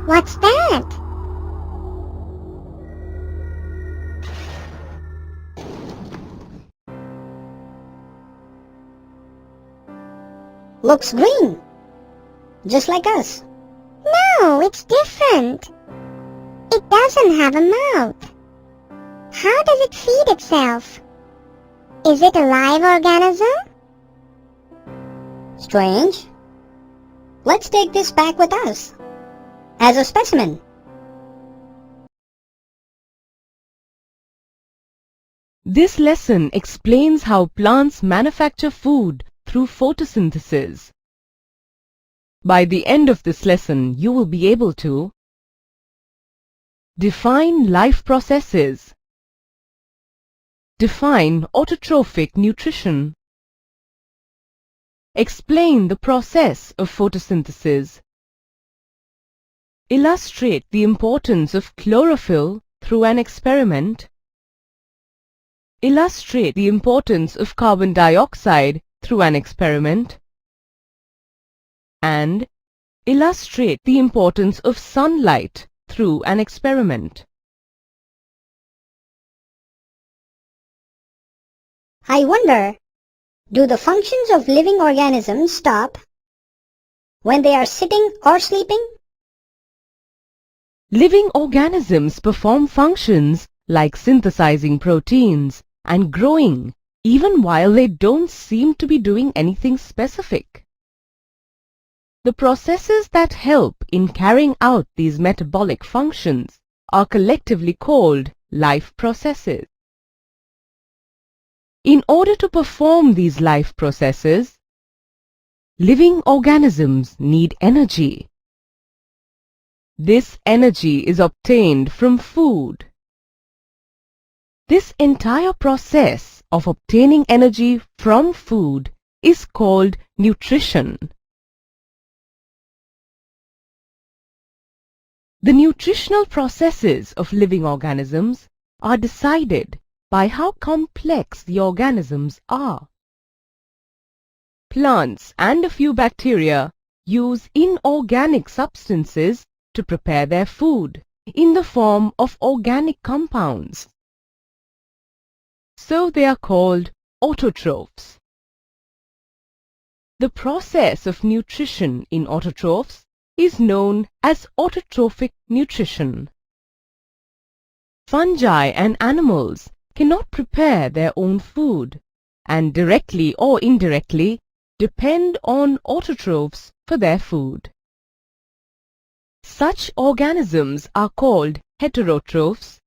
What's that? Looks green, just like us. No, it's different. It doesn't have a mouth. How does it feed itself? Is it a live organism? Strange. Let's take this back with us as a specimen. This lesson explains how plants manufacture food through photosynthesis. By the end of this lesson, you will be able to define life processes, define autotrophic nutrition, explain the process of photosynthesis, illustrate the importance of chlorophyll through an experiment, illustrate the importance of carbon dioxide through an experiment, and illustrate the importance of sunlight through an experiment. I wonder, do the functions of living organisms stop when they are sitting or sleeping? Living organisms perform functions like synthesizing proteins and growing even while they don't seem to be doing anything specific. The processes that help in carrying out these metabolic functions are collectively called life processes. In order to perform these life processes, living organisms need energy. This energy is obtained from food. This entire process of obtaining energy from food is called nutrition. The nutritional processes of living organisms are decided by how complex the organisms are. Plants and a few bacteria use inorganic substances to prepare their food in the form of organic compounds. So they are called autotrophs. The process of nutrition in autotrophs is known as Autotrophic Nutrition. Fungi and animals cannot prepare their own food and directly or indirectly depend on autotrophs for their food. Such organisms are called heterotrophs,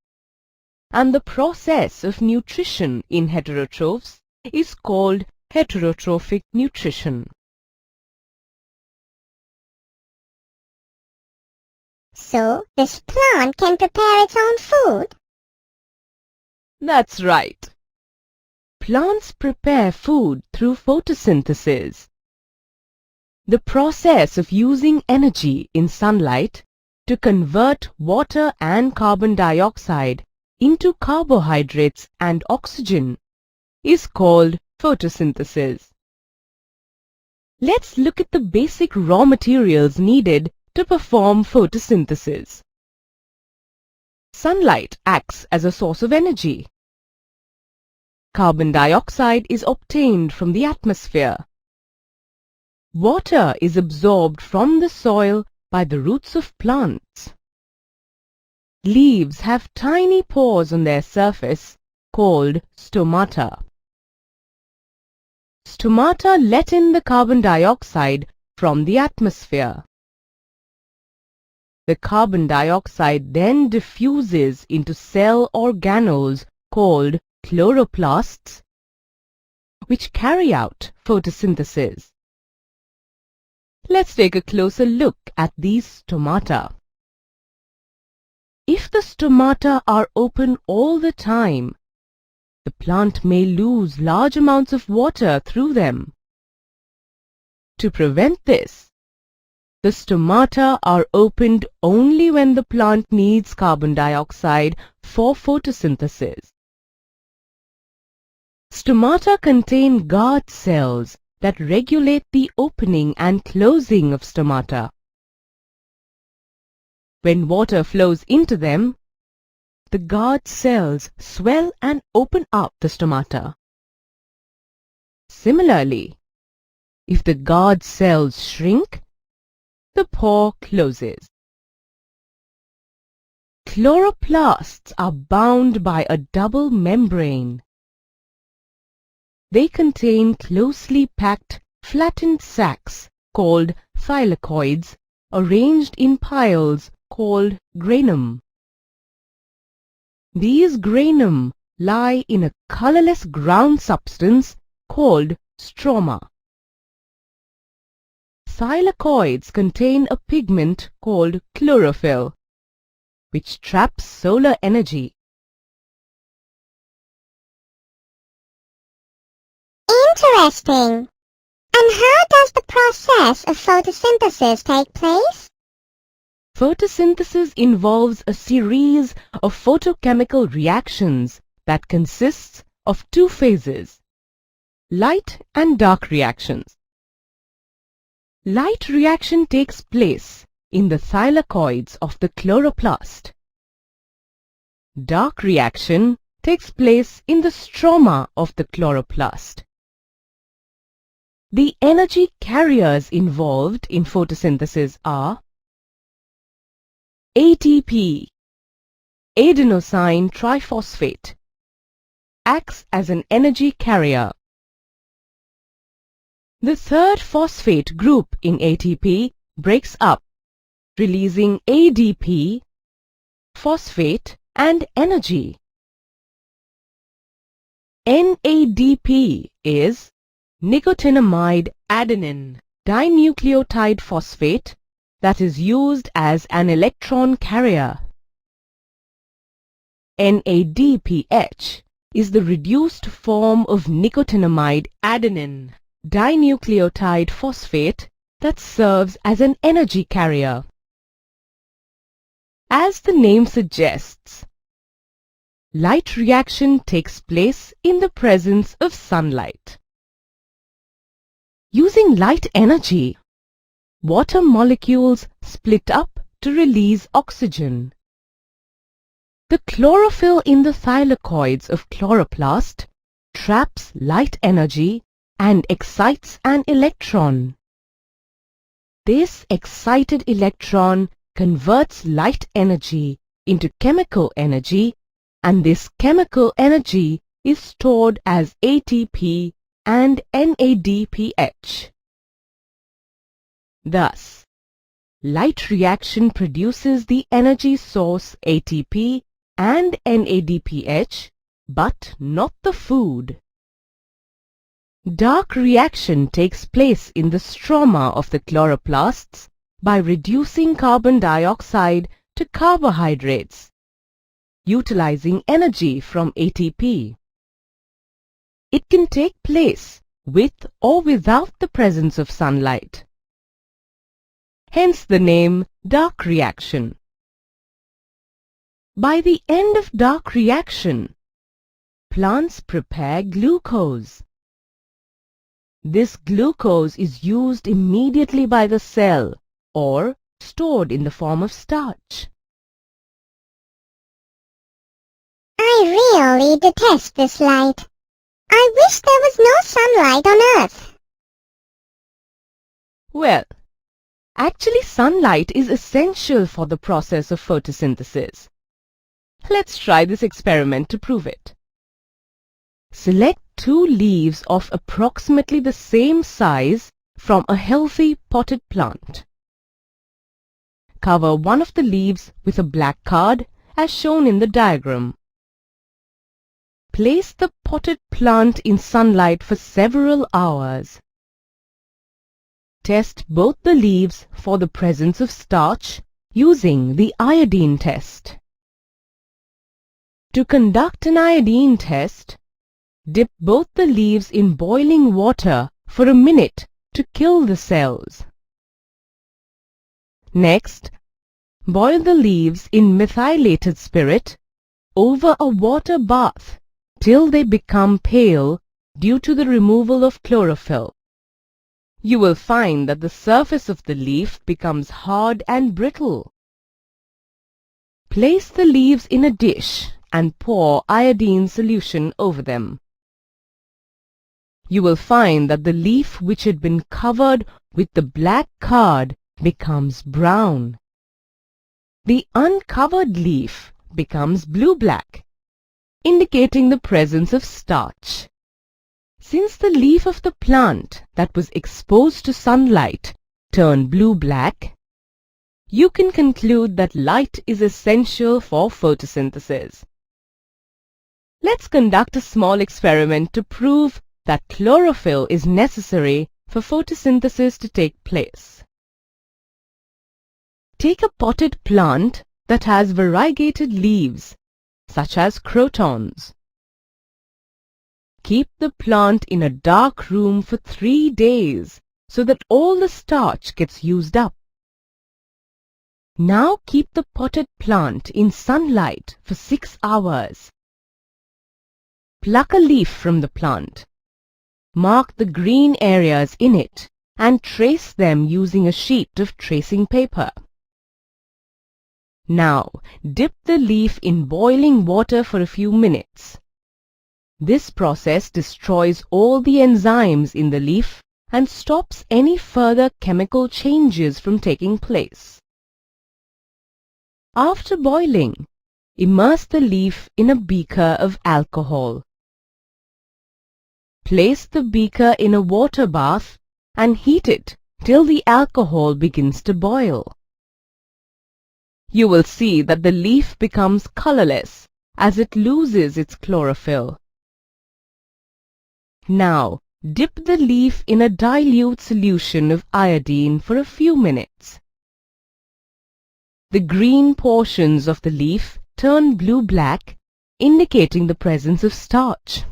and the process of nutrition in heterotrophs is called Heterotrophic Nutrition. So, this plant can prepare its own food? That's right. Plants prepare food through photosynthesis. The process of using energy in sunlight to convert water and carbon dioxide into carbohydrates and oxygen is called photosynthesis. Let's look at the basic raw materials needed to perform photosynthesis. Sunlight acts as a source of energy. Carbon dioxide is obtained from the atmosphere. Water is absorbed from the soil by the roots of plants. Leaves have tiny pores on their surface called stomata. Stomata let in the carbon dioxide from the atmosphere. The carbon dioxide then diffuses into cell organelles called chloroplasts, which carry out photosynthesis. Let's take a closer look at these stomata. If the stomata are open all the time, the plant may lose large amounts of water through them. To prevent this, the stomata are opened only when the plant needs carbon dioxide for photosynthesis. Stomata contain guard cells that regulate the opening and closing of stomata. When water flows into them, the guard cells swell and open up the stomata. Similarly, if the guard cells shrink, the pore closes. Chloroplasts are bound by a double membrane. They contain closely packed flattened sacs called thylakoids arranged in piles called granum. These granum lie in a colorless ground substance called stroma. Thylakoids contain a pigment called chlorophyll, which traps solar energy. Interesting. And how does the process of photosynthesis take place? Photosynthesis involves a series of photochemical reactions that consists of two phases, light and dark reactions. Light reaction takes place in the thylakoids of the chloroplast. Dark reaction takes place in the stroma of the chloroplast. The energy carriers involved in photosynthesis are ATP, adenosine triphosphate, acts as an energy carrier. The third phosphate group in ATP breaks up, releasing ADP, phosphate, and energy. NADP is nicotinamide adenine dinucleotide phosphate that is used as an electron carrier. NADPH is the reduced form of nicotinamide adenine dinucleotide phosphate that serves as an energy carrier. As the name suggests, light reaction takes place in the presence of sunlight. Using light energy, water molecules split up to release oxygen. The chlorophyll in the thylakoids of chloroplast traps light energy and excites an electron. This excited electron converts light energy into chemical energy, and this chemical energy is stored as ATP and NADPH. Thus, light reaction produces the energy source ATP and NADPH, but not the food. Dark reaction takes place in the stroma of the chloroplasts by reducing carbon dioxide to carbohydrates, utilizing energy from ATP. It can take place with or without the presence of sunlight. Hence the name dark reaction. By the end of dark reaction, plants prepare glucose. This glucose is used immediately by the cell or stored in the form of starch. I really detest this light. I wish there was no sunlight on Earth. Well, actually sunlight is essential for the process of photosynthesis. Let's try this experiment to prove it. Select 2 leaves of approximately the same size from a healthy potted plant. Cover one of the leaves with a black card as shown in the diagram. Place the potted plant in sunlight for several hours. Test both the leaves for the presence of starch using the iodine test. To conduct an iodine test, dip both the leaves in boiling water for a minute to kill the cells. Next, boil the leaves in methylated spirit over a water bath till they become pale due to the removal of chlorophyll. You will find that the surface of the leaf becomes hard and brittle. Place the leaves in a dish and pour iodine solution over them. You will find that the leaf which had been covered with the black card becomes brown. The uncovered leaf becomes blue-black, indicating the presence of starch. Since the leaf of the plant that was exposed to sunlight turned blue-black, you can conclude that light is essential for photosynthesis. Let's conduct a small experiment to prove that chlorophyll is necessary for photosynthesis to take place. Take a potted plant that has variegated leaves, such as crotons. Keep the plant in a dark room for 3 days so that all the starch gets used up. Now keep the potted plant in sunlight for 6 hours. Pluck a leaf from the plant. Mark the green areas in it and trace them using a sheet of tracing paper. Now, dip the leaf in boiling water for a few minutes. This process destroys all the enzymes in the leaf and stops any further chemical changes from taking place. After boiling, immerse the leaf in a beaker of alcohol. Place the beaker in a water bath and heat it till the alcohol begins to boil. You will see that the leaf becomes colorless as it loses its chlorophyll. Now, dip the leaf in a dilute solution of iodine for a few minutes. The green portions of the leaf turn blue-black, indicating the presence of starch.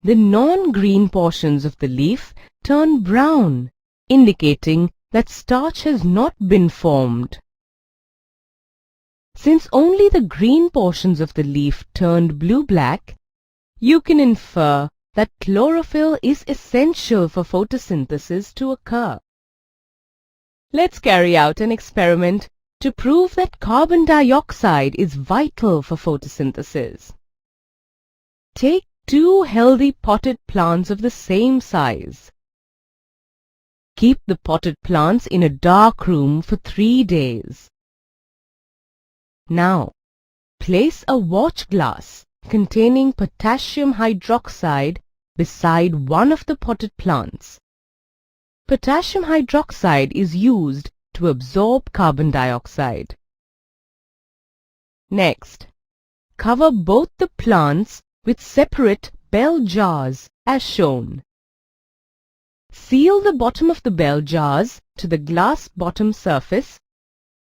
The non-green portions of the leaf turn brown, indicating that starch has not been formed. Since only the green portions of the leaf turned blue-black, you can infer that chlorophyll is essential for photosynthesis to occur. Let's carry out an experiment to prove that carbon dioxide is vital for photosynthesis. Take 2 healthy potted plants of the same size. Keep the potted plants in a dark room for 3 days. Now, place a watch glass containing potassium hydroxide beside one of the potted plants. Potassium hydroxide is used to absorb carbon dioxide. Next, cover both the plants with separate bell jars as shown. Seal the bottom of the bell jars to the glass bottom surface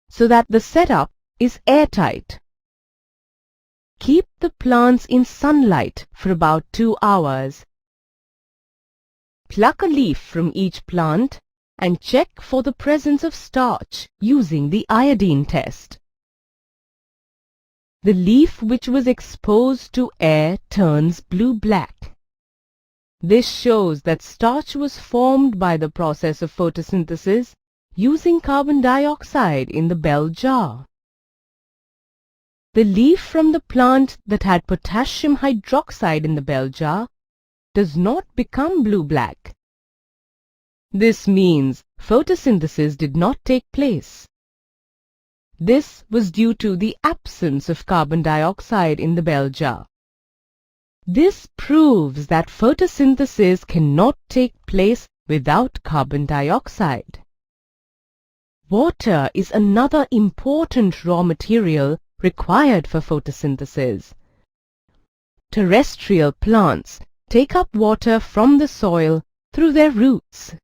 so that the setup is airtight. Keep the plants in sunlight for about 2 hours. Pluck a leaf from each plant and check for the presence of starch using the iodine test. The leaf which was exposed to air turns blue-black. This shows that starch was formed by the process of photosynthesis using carbon dioxide in the bell jar. The leaf from the plant that had potassium hydroxide in the bell jar does not become blue-black. This means photosynthesis did not take place. This was due to the absence of carbon dioxide in the bell jar. This proves that photosynthesis cannot take place without carbon dioxide. Water is another important raw material required for photosynthesis. Terrestrial plants take up water from the soil through their roots.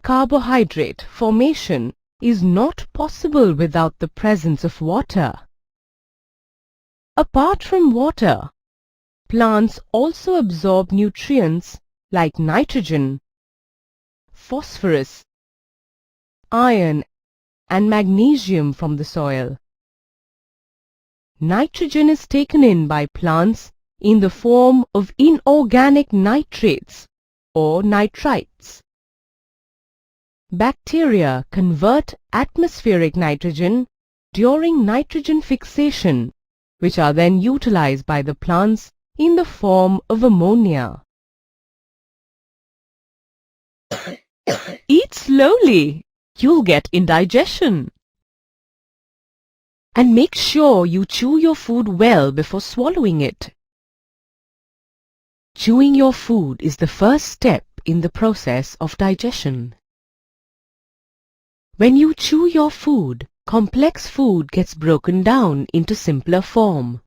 Carbohydrate formation is not possible without the presence of water. Apart from water, plants also absorb nutrients like nitrogen, phosphorus, iron, and magnesium from the soil. Nitrogen is taken in by plants in the form of inorganic nitrates or nitrites. Bacteria convert atmospheric nitrogen during nitrogen fixation, which are then utilized by the plants in the form of ammonia. Eat slowly. You'll get indigestion. And make sure you chew your food well before swallowing it. Chewing your food is the first step in the process of digestion. When you chew your food, complex food gets broken down into simpler form.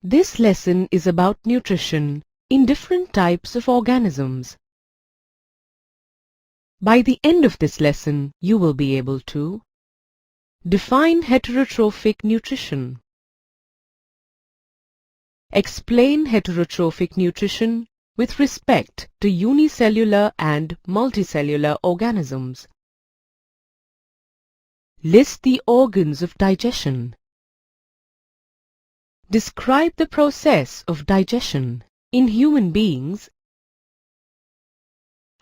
This lesson is about nutrition in different types of organisms. By the end of this lesson, you will be able to define heterotrophic nutrition, explain heterotrophic nutrition with respect to unicellular and multicellular organisms, list the organs of digestion, describe the process of digestion in human beings,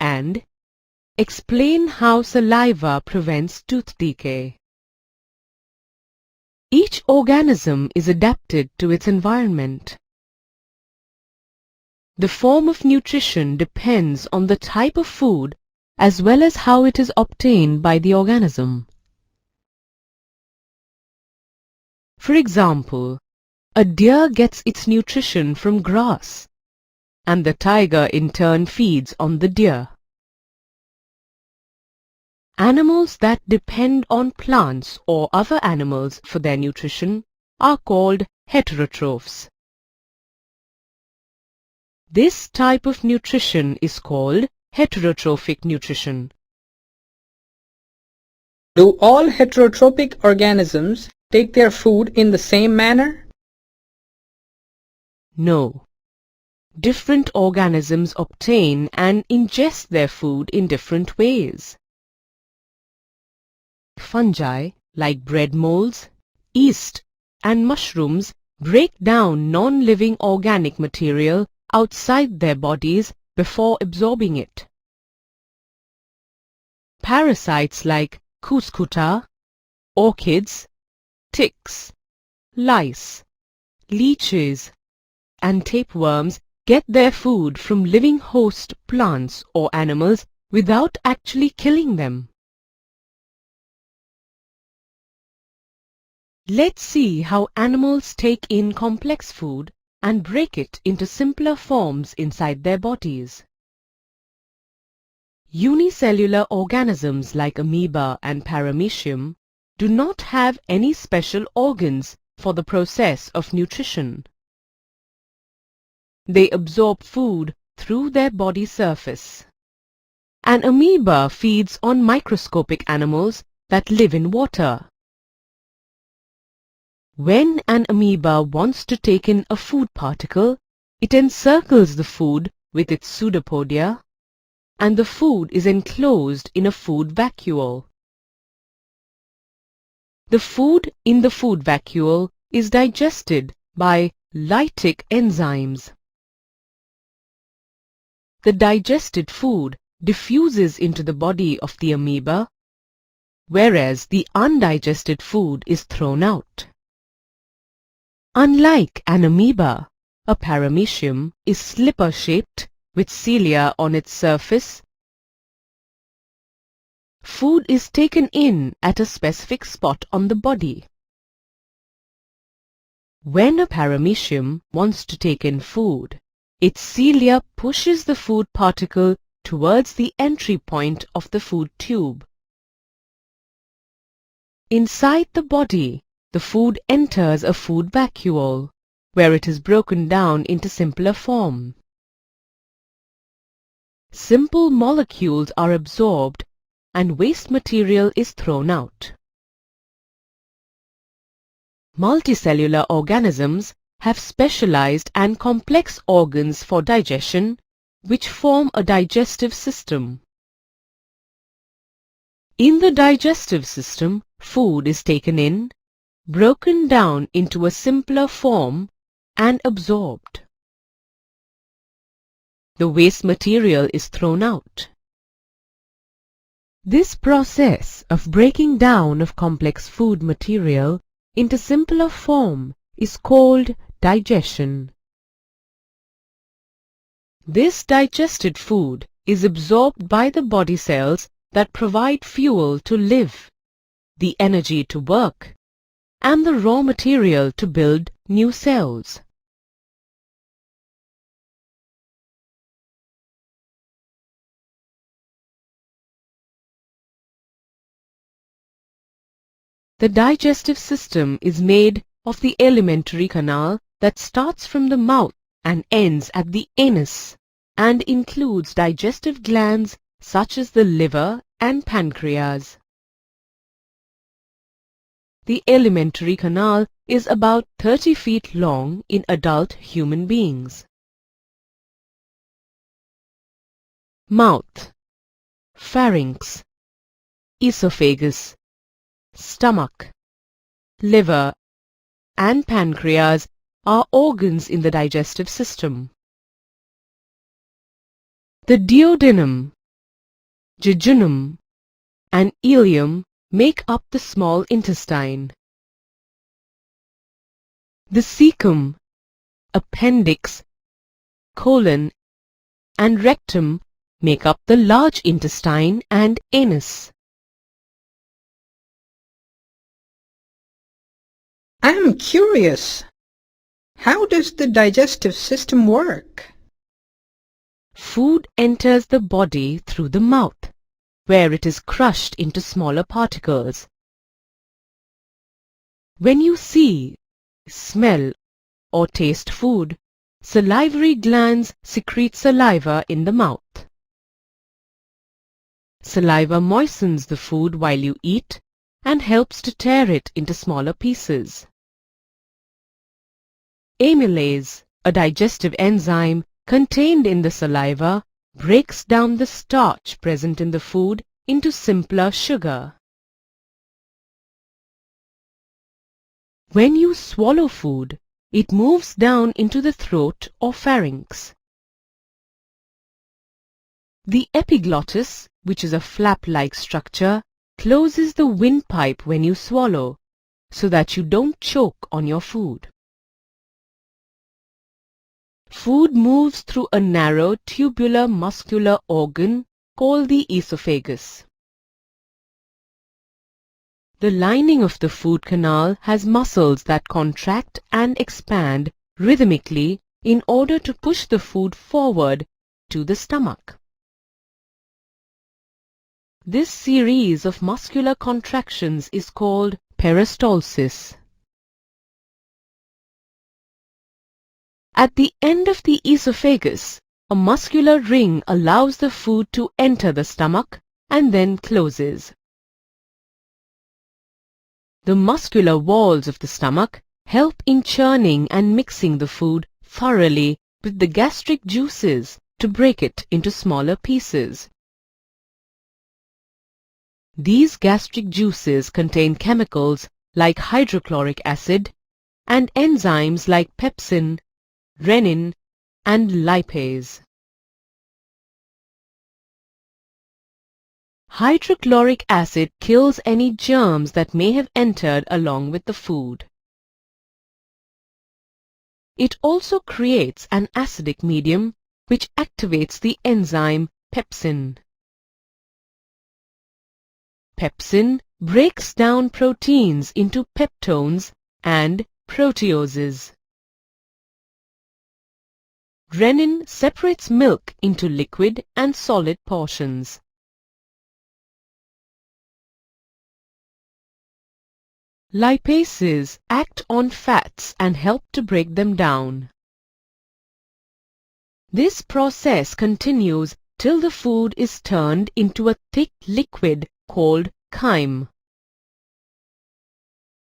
and explain how saliva prevents tooth decay. Each organism is adapted to its environment. The form of nutrition depends on the type of food as well as how it is obtained by the organism. For example, a deer gets its nutrition from grass, and the tiger in turn feeds on the deer. Animals that depend on plants or other animals for their nutrition are called heterotrophs. This type of nutrition is called heterotrophic nutrition. Do all heterotrophic organisms take their food in the same manner? No. Different organisms obtain and ingest their food in different ways. Fungi, like bread molds, yeast, and mushrooms, break down non-living organic material outside their bodies before absorbing it. Parasites like cuscuta, orchids, ticks, lice, leeches, and tapeworms get their food from living host plants or animals without actually killing them. Let's see how animals take in complex food and break it into simpler forms inside their bodies. Unicellular organisms like amoeba and paramecium do not have any special organs for the process of nutrition. They absorb food through their body surface. An amoeba feeds on microscopic animals that live in water. When an amoeba wants to take in a food particle, it encircles the food with its pseudopodia, and the food is enclosed in a food vacuole. The food in the food vacuole is digested by lytic enzymes. The digested food diffuses into the body of the amoeba, whereas the undigested food is thrown out. Unlike an amoeba, a paramecium is slipper-shaped with cilia on its surface. Food is taken in at a specific spot on the body. When a paramecium wants to take in food, its cilia pushes the food particle towards the entry point of the food tube. Inside the body, the food enters a food vacuole, where it is broken down into simpler form. Simple molecules are absorbed and waste material is thrown out. Multicellular organisms have specialized and complex organs for digestion, which form a digestive system. In the digestive system, food is taken in, broken down into a simpler form, and absorbed. the waste material is thrown out. This process of breaking down of complex food material into simpler form is called digestion. This digested food is absorbed by the body cells that provide fuel to live, the energy to work, and the raw material to build new cells. The digestive system is made of the alimentary canal that starts from the mouth and ends at the anus, and includes digestive glands such as the liver and pancreas. The alimentary canal is about 30 feet long in adult human beings. Mouth, pharynx, esophagus, stomach, liver, and pancreas are organs in the digestive system. The duodenum, jejunum, and ileum make up the small intestine. The cecum, appendix, colon, and rectum make up the large intestine and anus. I am curious. How does the digestive system work? Food enters the body through the mouth, where it is crushed into smaller particles. When you see, smell, or taste food, salivary glands secrete saliva in the mouth. Saliva moistens the food while you eat and helps to tear it into smaller pieces. Amylase, a digestive enzyme contained in the saliva, breaks down the starch present in the food into simpler sugar. When you swallow food, it moves down into the throat or pharynx. The epiglottis, which is a flap-like structure, closes the windpipe when you swallow, so that you don't choke on your food. Food moves through a narrow tubular muscular organ called the esophagus. The lining of the food canal has muscles that contract and expand rhythmically in order to push the food forward to the stomach. This series of muscular contractions is called peristalsis. At the end of the esophagus, a muscular ring allows the food to enter the stomach and then closes. The muscular walls of the stomach help in churning and mixing the food thoroughly with the gastric juices to break it into smaller pieces. These gastric juices contain chemicals like hydrochloric acid and enzymes like pepsin, renin, and lipase. Hydrochloric acid kills any germs that may have entered along with the food. It also creates an acidic medium which activates the enzyme pepsin. Pepsin breaks down proteins into peptones and proteoses. Renin separates milk into liquid and solid portions. Lipases act on fats and help to break them down. This process continues till the food is turned into a thick liquid called chyme.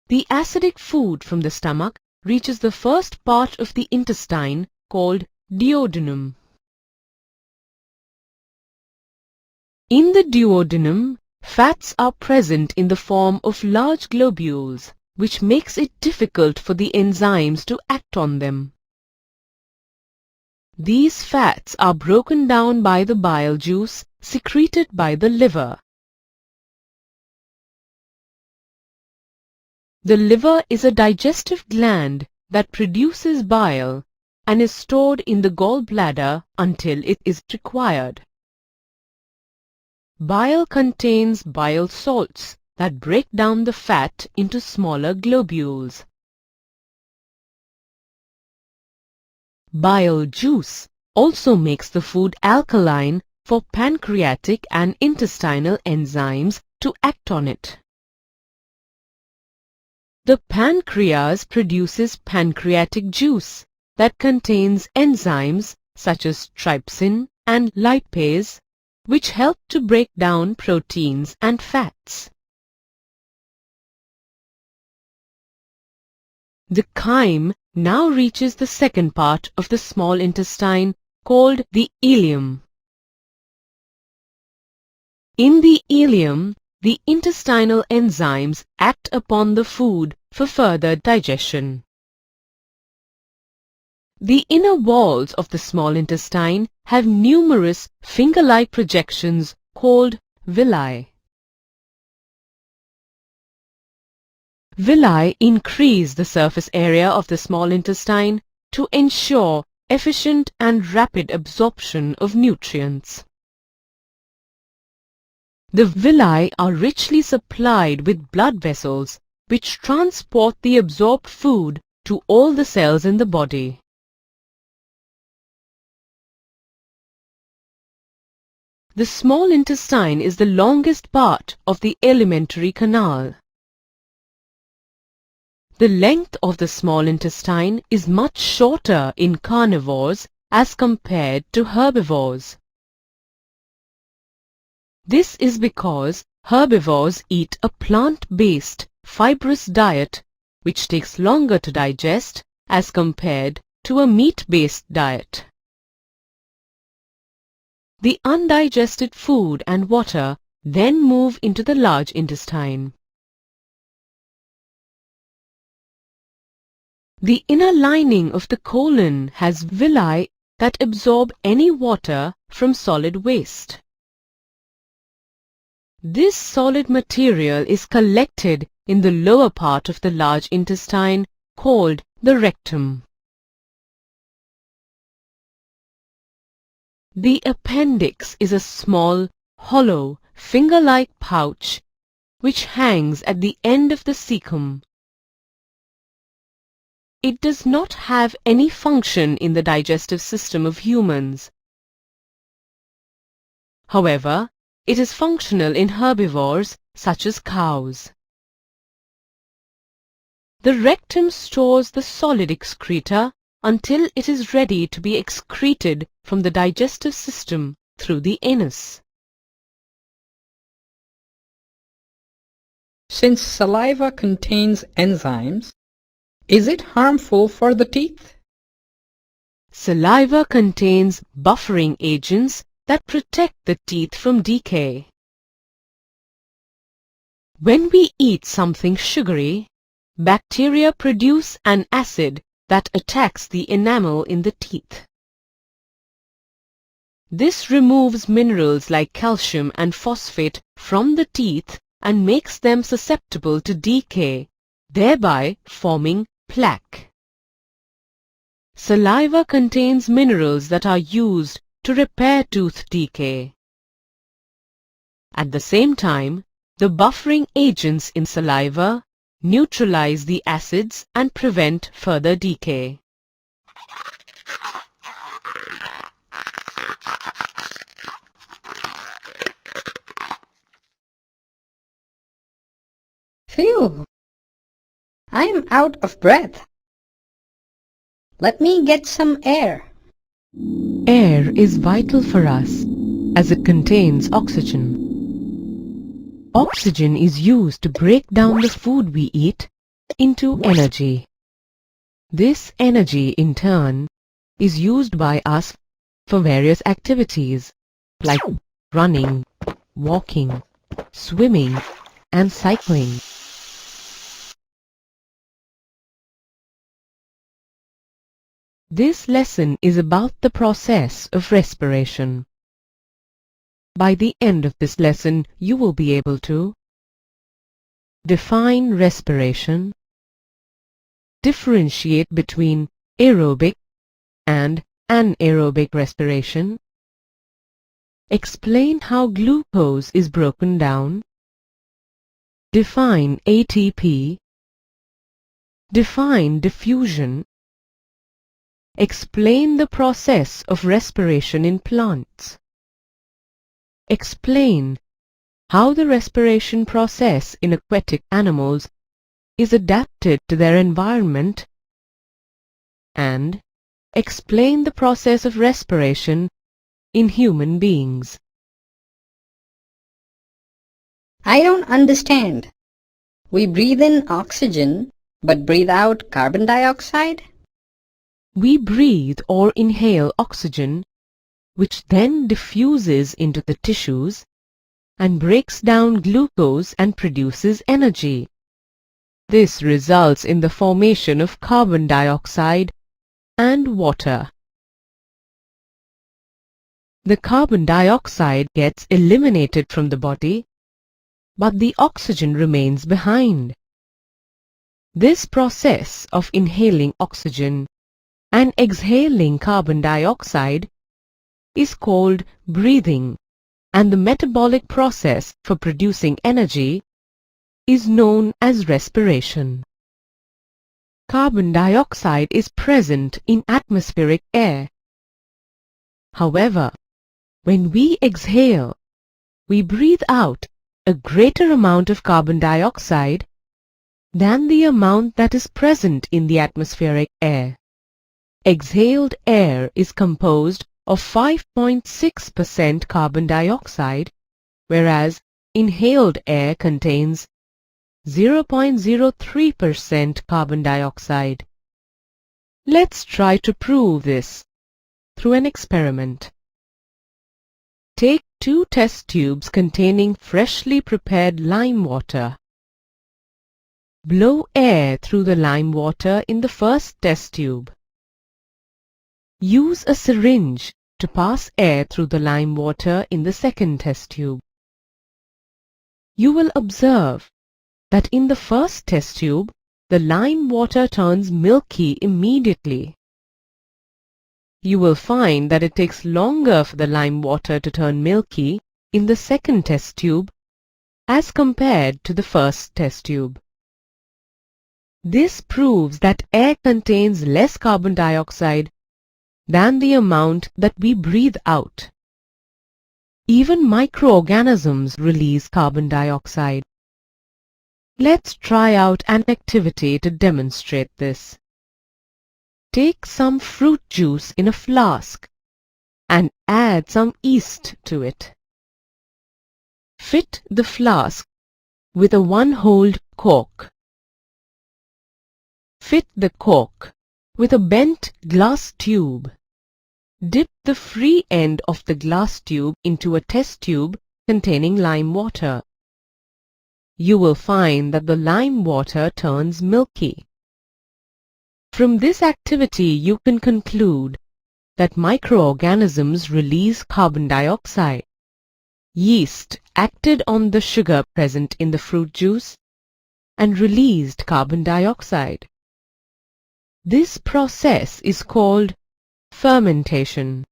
The acidic food from the stomach reaches the first part of the intestine called duodenum. In the duodenum, fats are present in the form of large globules, which makes it difficult for the enzymes to act on them. These fats are broken down by the bile juice secreted by the liver. The liver is a digestive gland that produces bile and is stored in the gallbladder until it is required. Bile contains bile salts that break down the fat into smaller globules. Bile juice also makes the food alkaline for pancreatic and intestinal enzymes to act on it. The pancreas produces pancreatic juice that contains enzymes such as trypsin and lipase, which help to break down proteins and fats. The chyme now reaches the second part of the small intestine called the ileum. In the ileum, the intestinal enzymes act upon the food for further digestion. The inner walls of the small intestine have numerous finger-like projections called villi. Villi increase the surface area of the small intestine to ensure efficient and rapid absorption of nutrients. The villi are richly supplied with blood vessels which transport the absorbed food to all the cells in the body. The small intestine is the longest part of the alimentary canal. The length of the small intestine is much shorter in carnivores as compared to herbivores. This is because herbivores eat a plant-based, fibrous diet which takes longer to digest as compared to a meat-based diet. The undigested food and water then move into the large intestine. The inner lining of the colon has villi that absorb any water from solid waste. This solid material is collected in the lower part of the large intestine called the rectum. The appendix is a small, hollow, finger-like pouch which hangs at the end of the cecum. It does not have any function in the digestive system of humans. However, it is functional in herbivores such as cows. The rectum stores the solid excreta until it is ready to be excreted from the digestive system through the anus. Since saliva contains enzymes, is it harmful for the teeth? Saliva contains buffering agents that protect the teeth from decay. When we eat something sugary, bacteria produce an acid that attacks the enamel in the teeth. This removes minerals like calcium and phosphate from the teeth and makes them susceptible to decay, thereby forming plaque. Saliva contains minerals that are used to repair tooth decay. At the same time, the buffering agents in saliva neutralize the acids and prevent further decay. Phew! I'm out of breath. Let me get some air. Air is vital for us as it contains oxygen. Oxygen is used to break down the food we eat into energy. This energy, in turn, is used by us for various activities like running, walking, swimming, and cycling. This lesson is about the process of respiration. By the end of this lesson, you will be able to define respiration, differentiate between aerobic and anaerobic respiration, explain how glucose is broken down, define ATP, define diffusion, explain the process of respiration in plants, explain how the respiration process in aquatic animals is adapted to their environment, and explain the process of respiration in human beings. I don't understand. We breathe in oxygen but breathe out carbon dioxide? We breathe or inhale oxygen, which then diffuses into the tissues and breaks down glucose and produces energy. This results in the formation of carbon dioxide and water. The carbon dioxide gets eliminated from the body, but the oxygen remains behind. This process of inhaling oxygen and exhaling carbon dioxide is called breathing, and the metabolic process for producing energy is known as respiration. Carbon dioxide is present in atmospheric air. However, when we exhale, we breathe out a greater amount of carbon dioxide than the amount that is present in the atmospheric air. Exhaled air is composed of 5.6% carbon dioxide, whereas inhaled air contains 0.03% carbon dioxide. Let's try to prove this through an experiment. Take 2 test tubes containing freshly prepared lime water. Blow air through the lime water in the first test tube. Use a syringe to pass air through the lime water in the second test tube. You will observe that in the first test tube, the lime water turns milky immediately. You will find that it takes longer for the lime water to turn milky in the second test tube as compared to the first test tube. This proves that air contains less carbon dioxide than the amount that we breathe out. Even microorganisms release carbon dioxide. Let's try out an activity to demonstrate this. Take some fruit juice in a flask and add some yeast to it. Fit the flask with a 1-holed cork. Fit the cork with a bent glass tube. Dip the free end of the glass tube into a test tube containing lime water. You will find that the lime water turns milky. From this activity, you can conclude that microorganisms release carbon dioxide. Yeast acted on the sugar present in the fruit juice and released carbon dioxide. This process is called fermentation.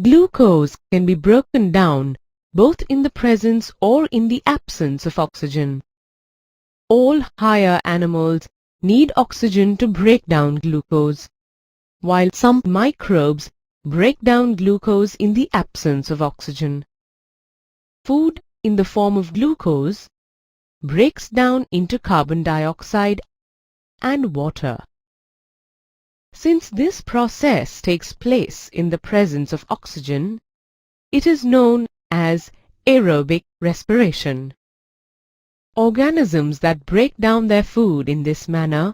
Glucose can be broken down both in the presence or in the absence of oxygen. All higher animals need oxygen to break down glucose, while some microbes break down glucose in the absence of oxygen. Food in the form of glucose breaks down into carbon dioxide and water. Since this process takes place in the presence of oxygen, it is known as aerobic respiration. Organisms that break down their food in this manner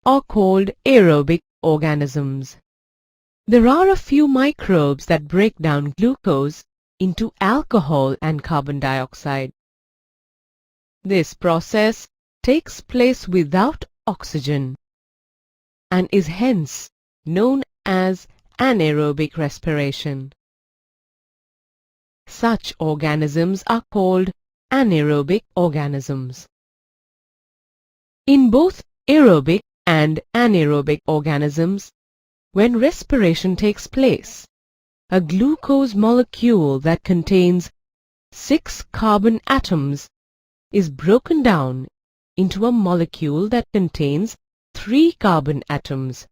are called aerobic organisms. There are a few microbes that break down glucose into alcohol and carbon dioxide. This process takes place without oxygen. and is hence known as anaerobic respiration. Such organisms are called anaerobic organisms. In both aerobic and anaerobic organisms, when respiration takes place, a glucose molecule that contains 6 carbon atoms is broken down into a molecule that contains 3 carbon atoms.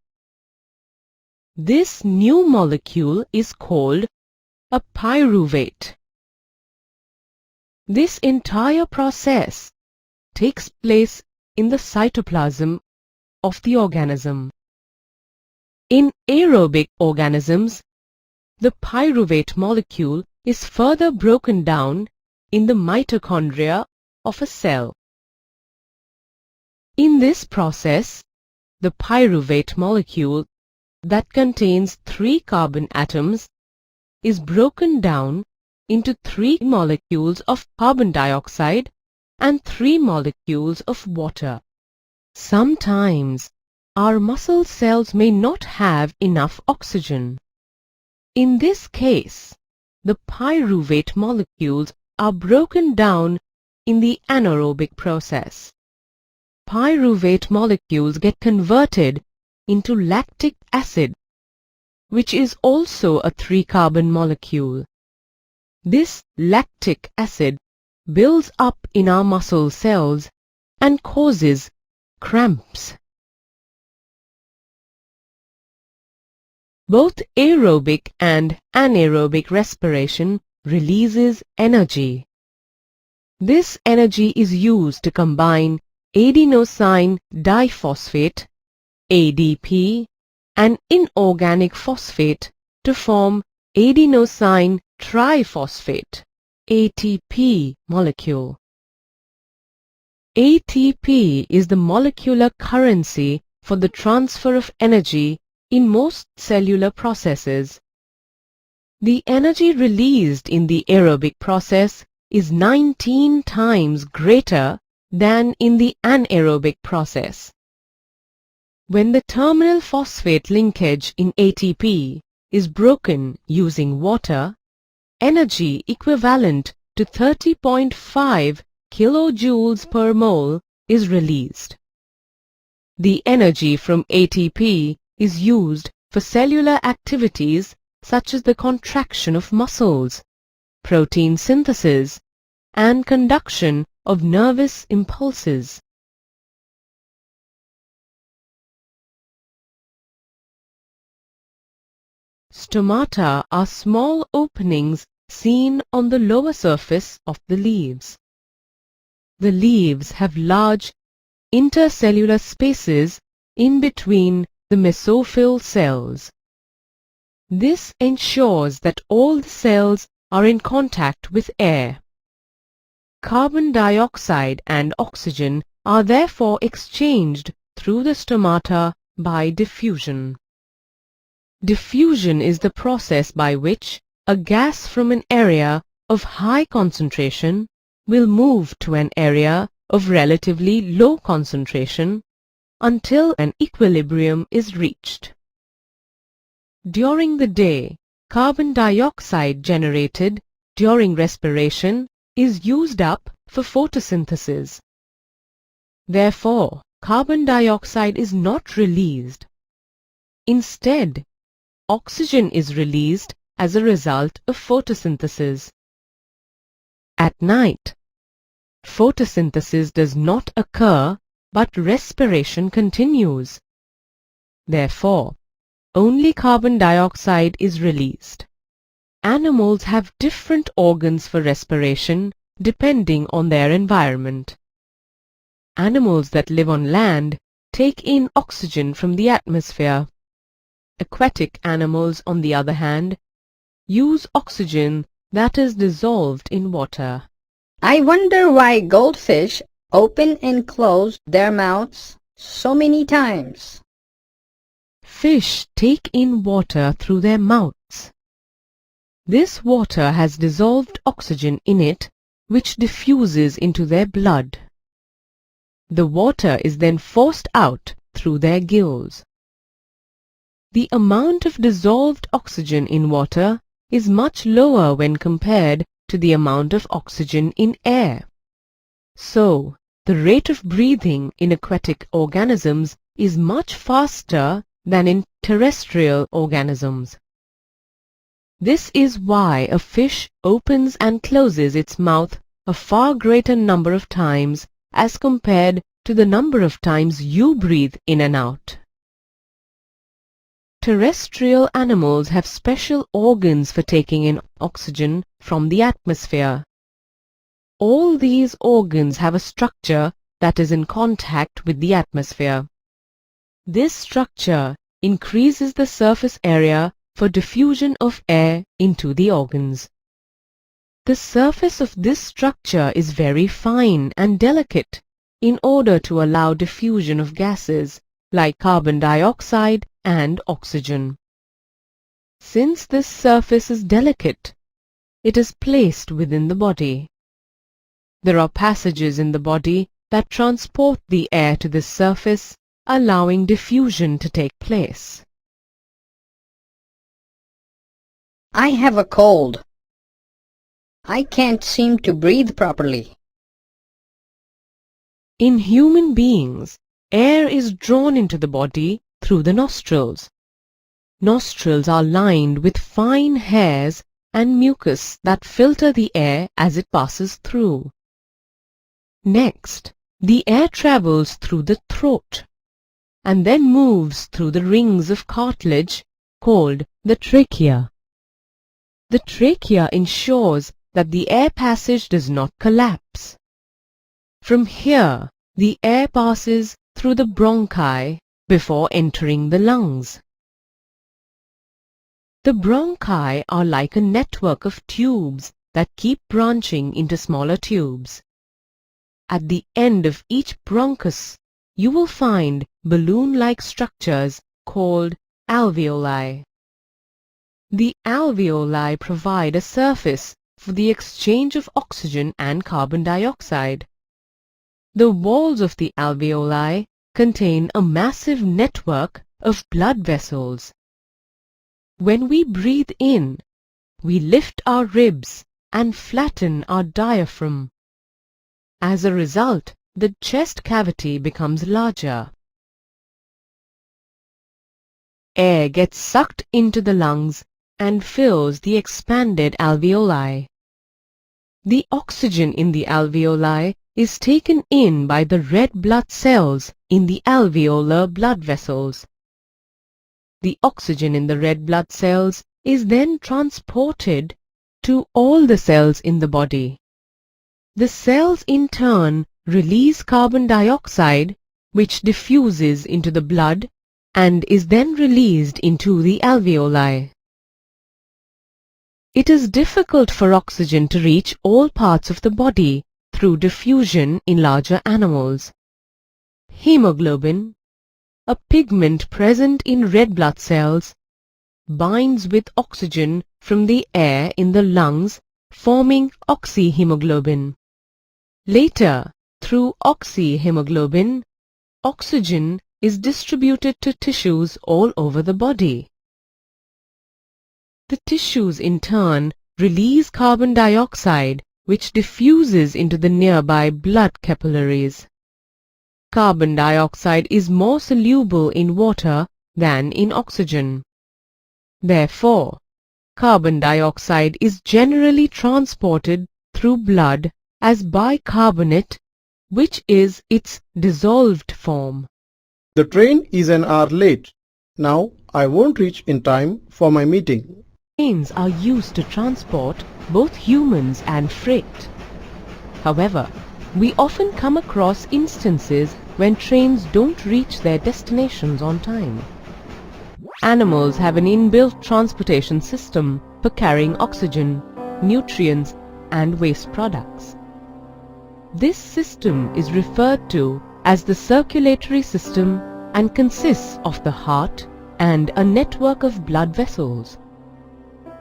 This new molecule is called a pyruvate. This entire process takes place in the cytoplasm of the organism. In aerobic organisms, the pyruvate molecule is further broken down in the mitochondria of a cell. In this process, the pyruvate molecule that contains 3 carbon atoms is broken down into 3 molecules of carbon dioxide and 3 molecules of water. Sometimes our muscle cells may not have enough oxygen. In this case, the pyruvate molecules are broken down in the anaerobic process. Pyruvate molecules get converted into lactic acid, which is also a 3-carbon molecule. This lactic acid builds up in our muscle cells and causes cramps. Both aerobic and anaerobic respiration releases energy. This energy is used to combine adenosine diphosphate, ADP, and inorganic phosphate to form adenosine triphosphate, ATP molecule. ATP is the molecular currency for the transfer of energy in most cellular processes. The energy released in the aerobic process is 19 times greater than in the anaerobic process. When the terminal phosphate linkage in ATP is broken using water, energy equivalent to 30.5 kilojoules per mole is released. The energy from ATP is used for cellular activities such as the contraction of muscles, protein synthesis, and conduction of nervous impulses. Stomata are small openings seen on the lower surface of the leaves. The leaves have large intercellular spaces in between the mesophyll cells. This ensures that all the cells are in contact with air. Carbon dioxide and oxygen are therefore exchanged through the stomata by diffusion. Diffusion is the process by which a gas from an area of high concentration will move to an area of relatively low concentration until an equilibrium is reached. During the day, carbon dioxide generated during respiration is used up for photosynthesis. Therefore, carbon dioxide is not released. Instead, oxygen is released as a result of photosynthesis. At night, photosynthesis does not occur, but respiration continues. Therefore, only carbon dioxide is released. Animals have different organs for respiration depending on their environment. Animals that live on land take in oxygen from the atmosphere. Aquatic animals, on the other hand, use oxygen that is dissolved in water. I wonder why goldfish open and close their mouths so many times. Fish take in water through their mouths. This water has dissolved oxygen in it, which diffuses into their blood. The water is then forced out through their gills. the amount of dissolved oxygen in water is much lower when compared to the amount of oxygen in air. So, the rate of breathing in aquatic organisms is much faster than in terrestrial organisms. This is why a fish opens and closes its mouth a far greater number of times as compared to the number of times you breathe in and out. Terrestrial animals have special organs for taking in oxygen from the atmosphere. All these organs have a structure that is in contact with the atmosphere. This structure increases the surface area for diffusion of air into the organs. The surface of this structure is very fine and delicate in order to allow diffusion of gases like carbon dioxide and oxygen. Since this surface is delicate, it is placed within the body. There are passages in the body that transport the air to this surface, allowing diffusion to take place. I have a cold. I can't seem to breathe properly. In human beings, air is drawn into the body through the nostrils. Nostrils are lined with fine hairs and mucus that filter the air as it passes through. Next, the air travels through the throat and then moves through the rings of cartilage called the trachea. The trachea ensures that the air passage does not collapse. From here, the air passes through the bronchi before entering the lungs. The bronchi are like a network of tubes that keep branching into smaller tubes. At the end of each bronchus, you will find balloon-like structures called alveoli. The alveoli provide a surface for the exchange of oxygen and carbon dioxide. The walls of the alveoli contain a massive network of blood vessels. When we breathe in, we lift our ribs and flatten our diaphragm. As a result, the chest cavity becomes larger. Air gets sucked into the lungs and fills the expanded alveoli. The oxygen in the alveoli is taken in by the red blood cells in the alveolar blood vessels. The oxygen in the red blood cells is then transported to all the cells in the body. The cells in turn release carbon dioxide, which diffuses into the blood and is then released into the alveoli. It is difficult for oxygen to reach all parts of the body through diffusion in larger animals. Hemoglobin, a pigment present in red blood cells, binds with oxygen from the air in the lungs, forming oxyhemoglobin. Later, through oxyhemoglobin, oxygen is distributed to tissues all over the body. The tissues in turn release carbon dioxide, which diffuses into the nearby blood capillaries. Carbon dioxide is more soluble in water than in oxygen. Therefore, carbon dioxide is generally transported through blood as bicarbonate, which is its dissolved form. The train is an hour late. Now I won't reach in time for my meeting. Trains are used to transport both humans and freight. However, we often come across instances when trains don't reach their destinations on time. Animals have an inbuilt transportation system for carrying oxygen, nutrients, and waste products. This system is referred to as the circulatory system and consists of the heart and a network of blood vessels.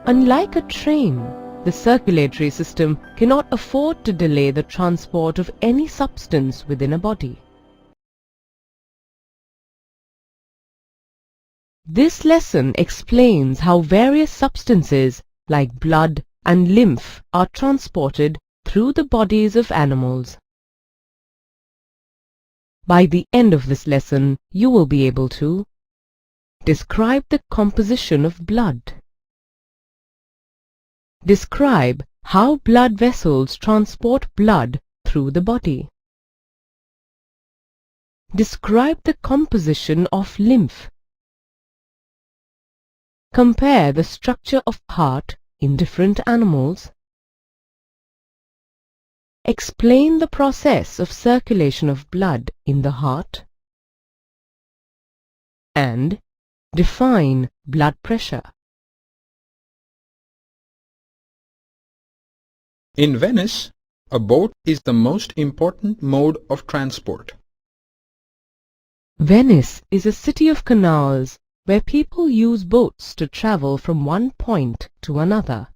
Unlike a train, the circulatory system cannot afford to delay the transport of any substance within a body. This lesson explains how various substances like blood and lymph are transported through the bodies of animals. By the end of this lesson, you will be able to describe the composition of blood, describe how blood vessels transport blood through the body, describe the composition of lymph, compare the structure of heart in different animals, explain the process of circulation of blood in the heart, and define blood pressure. In Venice, a boat is the most important mode of transport. Venice is a city of canals where people use boats to travel from one point to another.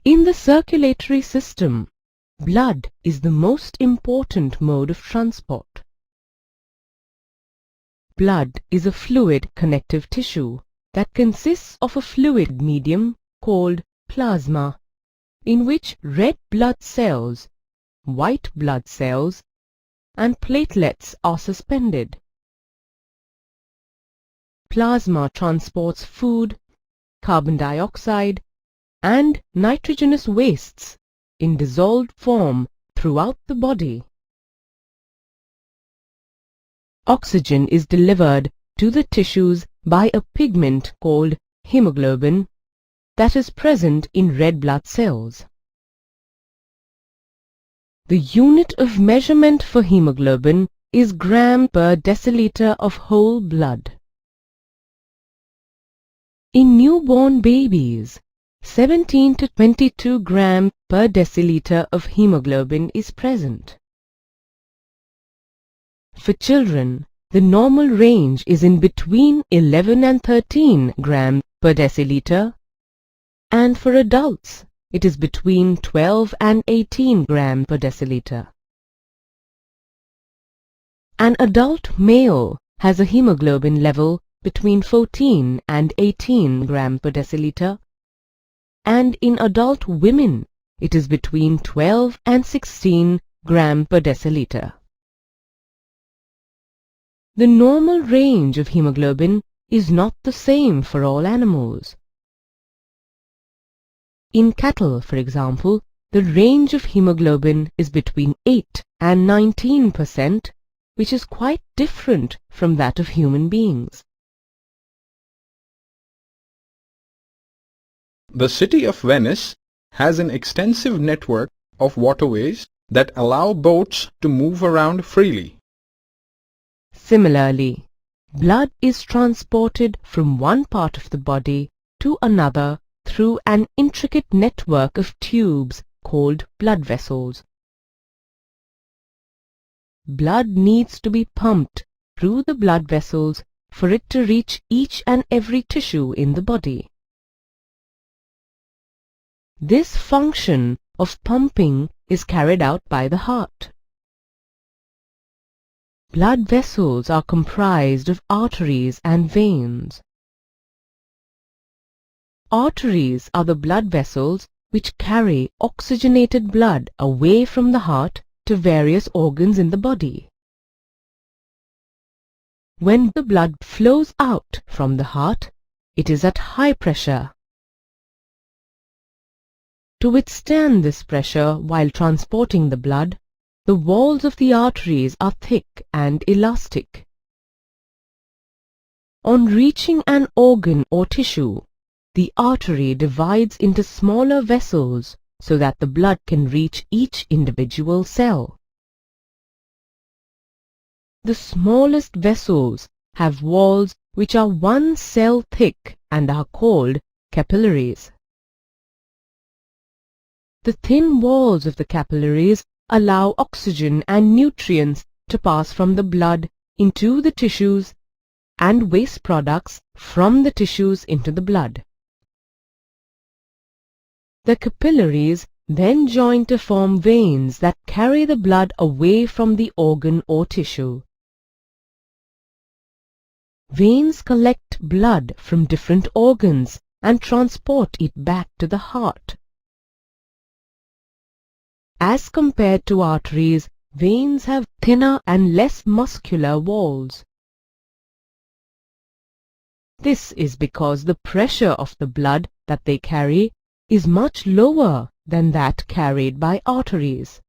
In the circulatory system, blood is the most important mode of transport. Blood is a fluid connective tissue that consists of a fluid medium called plasma, in which red blood cells, white blood cells, and platelets are suspended. Plasma transports food, carbon dioxide, and nitrogenous wastes in dissolved form throughout the body. Oxygen is delivered to the tissues by a pigment called hemoglobin that is present in red blood cells. The unit of measurement for hemoglobin is gram per deciliter of whole blood. In newborn babies, 17 to 22 gram per deciliter of hemoglobin is present. For children, the normal range is in between 11 and 13 gram per deciliter, and for adults, it is between 12 and 18 gram per deciliter. An adult male has a hemoglobin level between 14 and 18 gram per deciliter, and in adult women, it is between 12 and 16 gram per deciliter. The normal range of hemoglobin is not the same for all animals. In cattle, for example, the range of hemoglobin is between 8 and 19%, which is quite different from that of human beings. The city of Venice has an extensive network of waterways that allow boats to move around freely. Similarly, blood is transported from one part of the body to another through an intricate network of tubes called blood vessels. Blood needs to be pumped through the blood vessels for it to reach each and every tissue in the body. This function of pumping is carried out by the heart. Blood vessels are comprised of arteries and veins. Arteries are the blood vessels which carry oxygenated blood away from the heart to various organs in the body. When the blood flows out from the heart, it is at high pressure. To withstand this pressure while transporting the blood, the walls of the arteries are thick and elastic. On reaching an organ or tissue, the artery divides into smaller vessels so that the blood can reach each individual cell. The smallest vessels have walls which are 1 cell thick and are called capillaries. The thin walls of the capillaries allow oxygen and nutrients to pass from the blood into the tissues and waste products from the tissues into the blood. The capillaries then join to form veins that carry the blood away from the organ or tissue. veins collect blood from different organs and transport it back to the heart. As compared to arteries, veins have thinner and less muscular walls. This is because the pressure of the blood that they carry is much lower than that carried by arteries.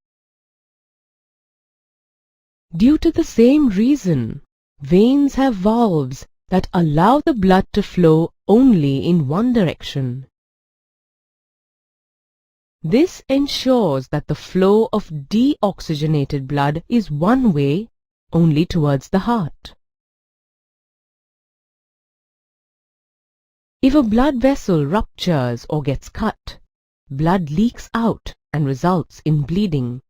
Due to the same reason, veins have valves that allow the blood to flow only in one direction. This ensures that the flow of deoxygenated blood is one way, only towards the heart. If a blood vessel ruptures or gets cut, blood leaks out and results in bleeding.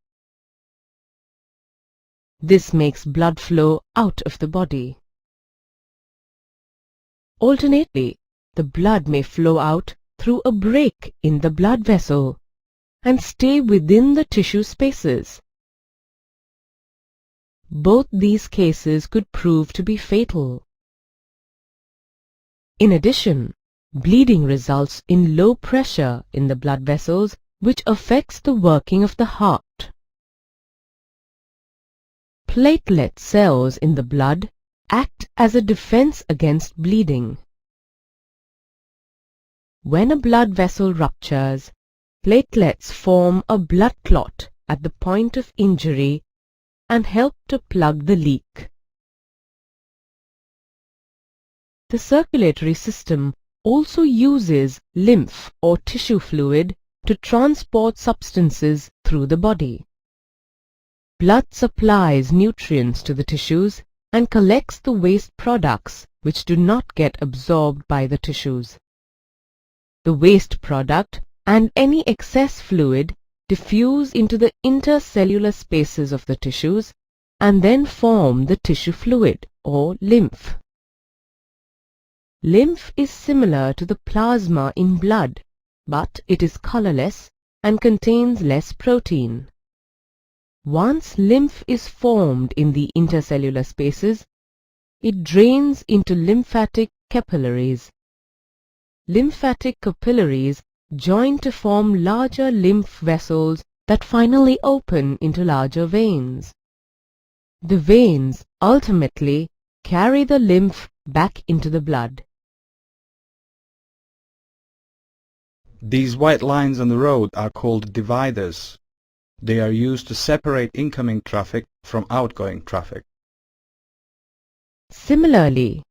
This makes blood flow out of the body. Alternately, the blood may flow out through a break in the blood vessel and stay within the tissue spaces. Both these cases could prove to be fatal. In addition, bleeding results in low pressure in the blood vessels, which affects the working of the heart. Platelet cells in the blood act as a defense against bleeding. When a blood vessel ruptures, platelets form a blood clot at the point of injury and help to plug the leak. The circulatory system also uses lymph or tissue fluid to transport substances through the body. Blood supplies nutrients to the tissues and collects the waste products which do not get absorbed by the tissues. The waste product and any excess fluid diffuse into the intercellular spaces of the tissues and then form the tissue fluid or lymph. Lymph is similar to the plasma in blood, but it is colorless and contains less protein. Once lymph is formed in the intercellular spaces, it drains into lymphatic capillaries. Lymphatic capillaries join to form larger lymph vessels that finally open into larger veins. The veins ultimately carry the lymph back into the blood. These white lines on the road are called dividers. They are used to separate incoming traffic from outgoing traffic. Similarly,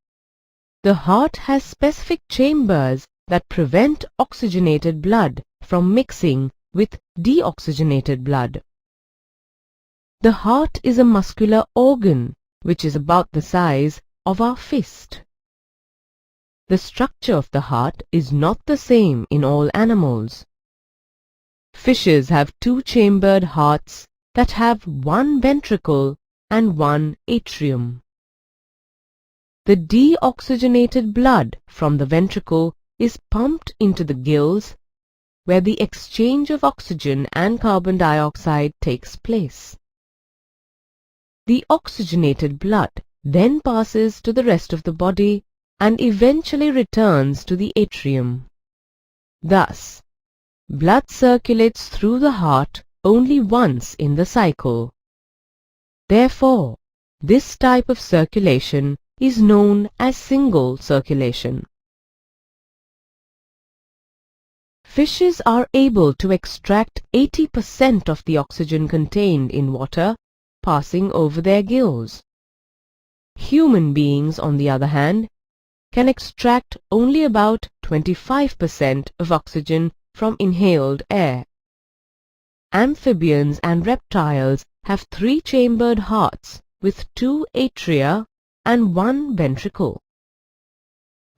the heart has specific chambers that prevent oxygenated blood from mixing with deoxygenated blood. The heart is a muscular organ which is about the size of our fist. The structure of the heart is not the same in all animals. Fishes have two-chambered hearts that have one ventricle and one atrium. The deoxygenated blood from the ventricle is pumped into the gills, where the exchange of oxygen and carbon dioxide takes place. The oxygenated blood then passes to the rest of the body and eventually returns to the atrium. Thus, blood circulates through the heart only once in the cycle. Therefore, this type of circulation is known as single circulation. Fishes are able to extract 80% of the oxygen contained in water passing over their gills. Human beings, on the other hand, can extract only about 25% of oxygen from inhaled air. Amphibians and reptiles have three-chambered hearts with two atria and one ventricle.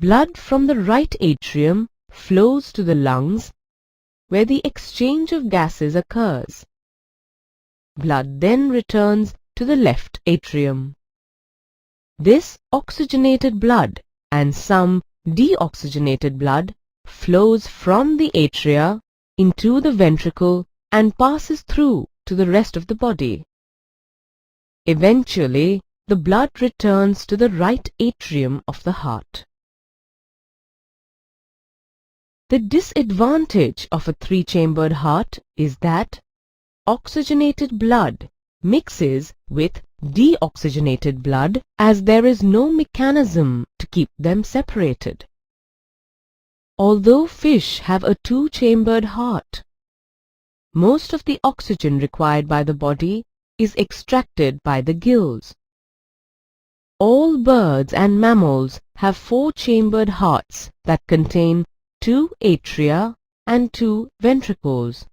Blood from the right atrium flows to the lungs, where the exchange of gases occurs. Blood then returns to the left atrium. This oxygenated blood and some deoxygenated blood flows from the atria into the ventricle and passes through to the rest of the body. Eventually, the blood returns to the right atrium of the heart. The disadvantage of a three-chambered heart is that oxygenated blood mixes with deoxygenated blood as there is no mechanism to keep them separated. Although fish have a two-chambered heart, most of the oxygen required by the body is extracted by the gills. All birds and mammals have four-chambered hearts that contain two atria and two ventricles.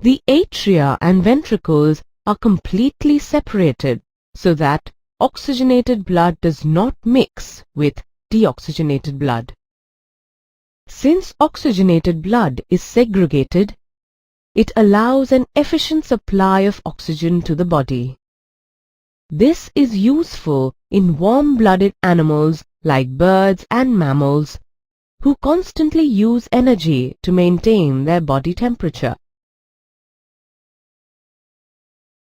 The atria and ventricles are completely separated so that oxygenated blood does not mix with deoxygenated blood. Since oxygenated blood is segregated, it allows an efficient supply of oxygen to the body. This is useful in warm-blooded animals like birds and mammals who constantly use energy to maintain their body temperature.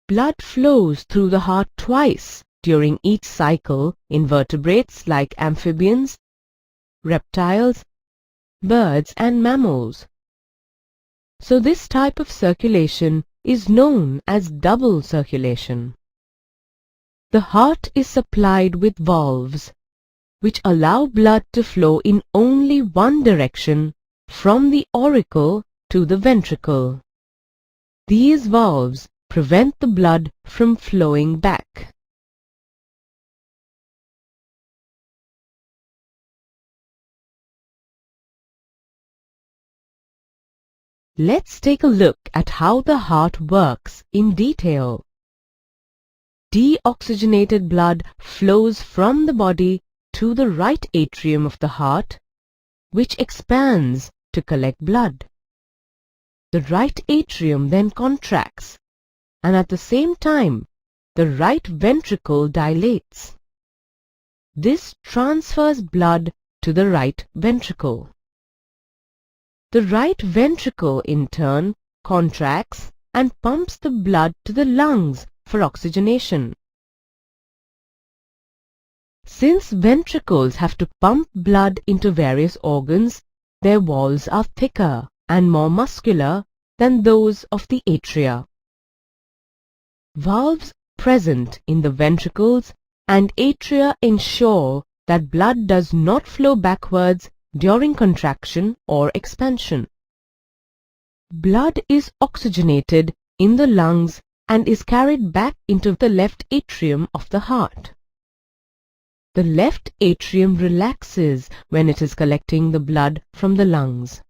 Blood flows through the heart twice during each cycle in vertebrates like amphibians, reptiles, birds and mammals. So this type of circulation is known as double circulation. The heart is supplied with valves which allow blood to flow in only one direction from the auricle to the ventricle. These valves prevent the blood from flowing back. Let's take a look at how the heart works in detail. Deoxygenated blood flows from the body to the right atrium of the heart, which expands to collect blood. The right atrium then contracts, and at the same time, the right ventricle dilates. This transfers blood to the right ventricle. The right ventricle in turn contracts and pumps the blood to the lungs for oxygenation. Since ventricles have to pump blood into various organs, their walls are thicker and more muscular than those of the atria. Valves present in the ventricles and atria ensure that blood does not flow backwards during contraction or expansion. Blood is oxygenated in the lungs and is carried back into the left atrium of the heart. The left atrium relaxes when it is collecting the blood from the lungs.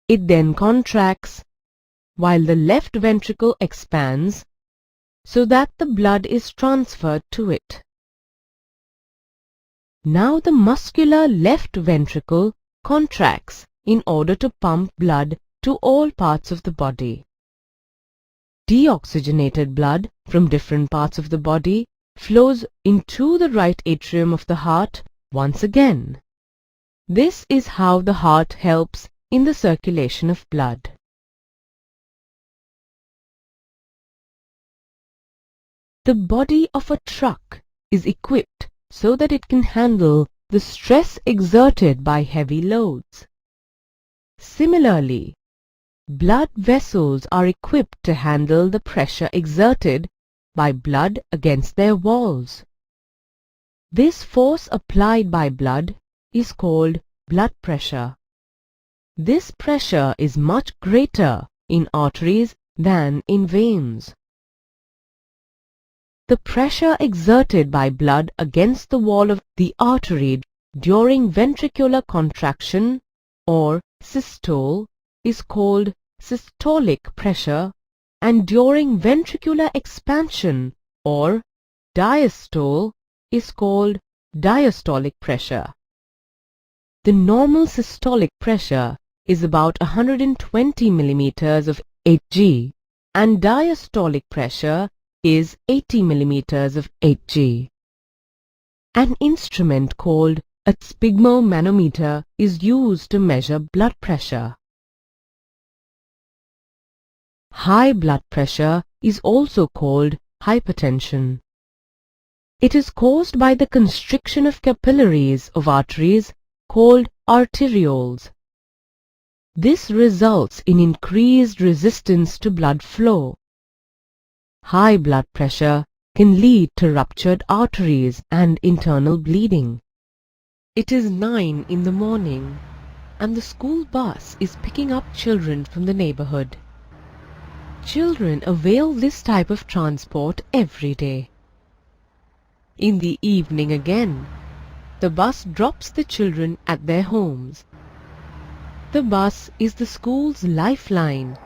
It then contracts while the left ventricle expands so that the blood is transferred to it. Now the muscular left ventricle contracts in order to pump blood to all parts of the body. Deoxygenated blood from different parts of the body flows into the right atrium of the heart once again. This is how the heart helps in the circulation of blood. The body of a truck is equipped so that it can handle the stress exerted by heavy loads. Similarly, blood vessels are equipped to handle the pressure exerted by blood against their walls. This force applied by blood is called blood pressure. This pressure is much greater in arteries than in veins. The pressure exerted by blood against the wall of the artery during ventricular contraction or systole is called systolic pressure, and during ventricular expansion or diastole is called diastolic pressure. The normal systolic pressure is about 120 millimeters of Hg and diastolic pressure is 80 millimeters of Hg. An instrument called a sphygmomanometer is used to measure blood pressure. High blood pressure is also called hypertension. It is caused by the constriction of capillaries of arteries called arterioles. This results in increased resistance to blood flow. High blood pressure can lead to ruptured arteries and internal bleeding. It is 9 in the morning and the school bus is picking up children from the neighborhood. Children avail this type of transport every day. In the evening again, the bus drops the children at their homes. The bus is the school's lifeline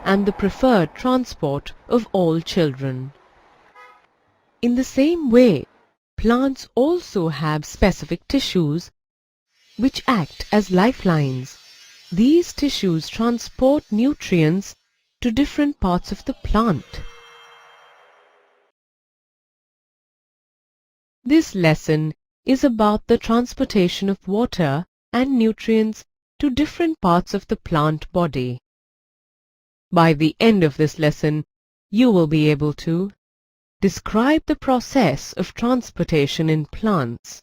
and the preferred transport of all children. In the same way, plants also have specific tissues which act as lifelines. These tissues transport nutrients to different parts of the plant. This lesson is about the transportation of water and nutrients to different parts of the plant body. By the end of this lesson, you will be able to describe the process of transportation in plants.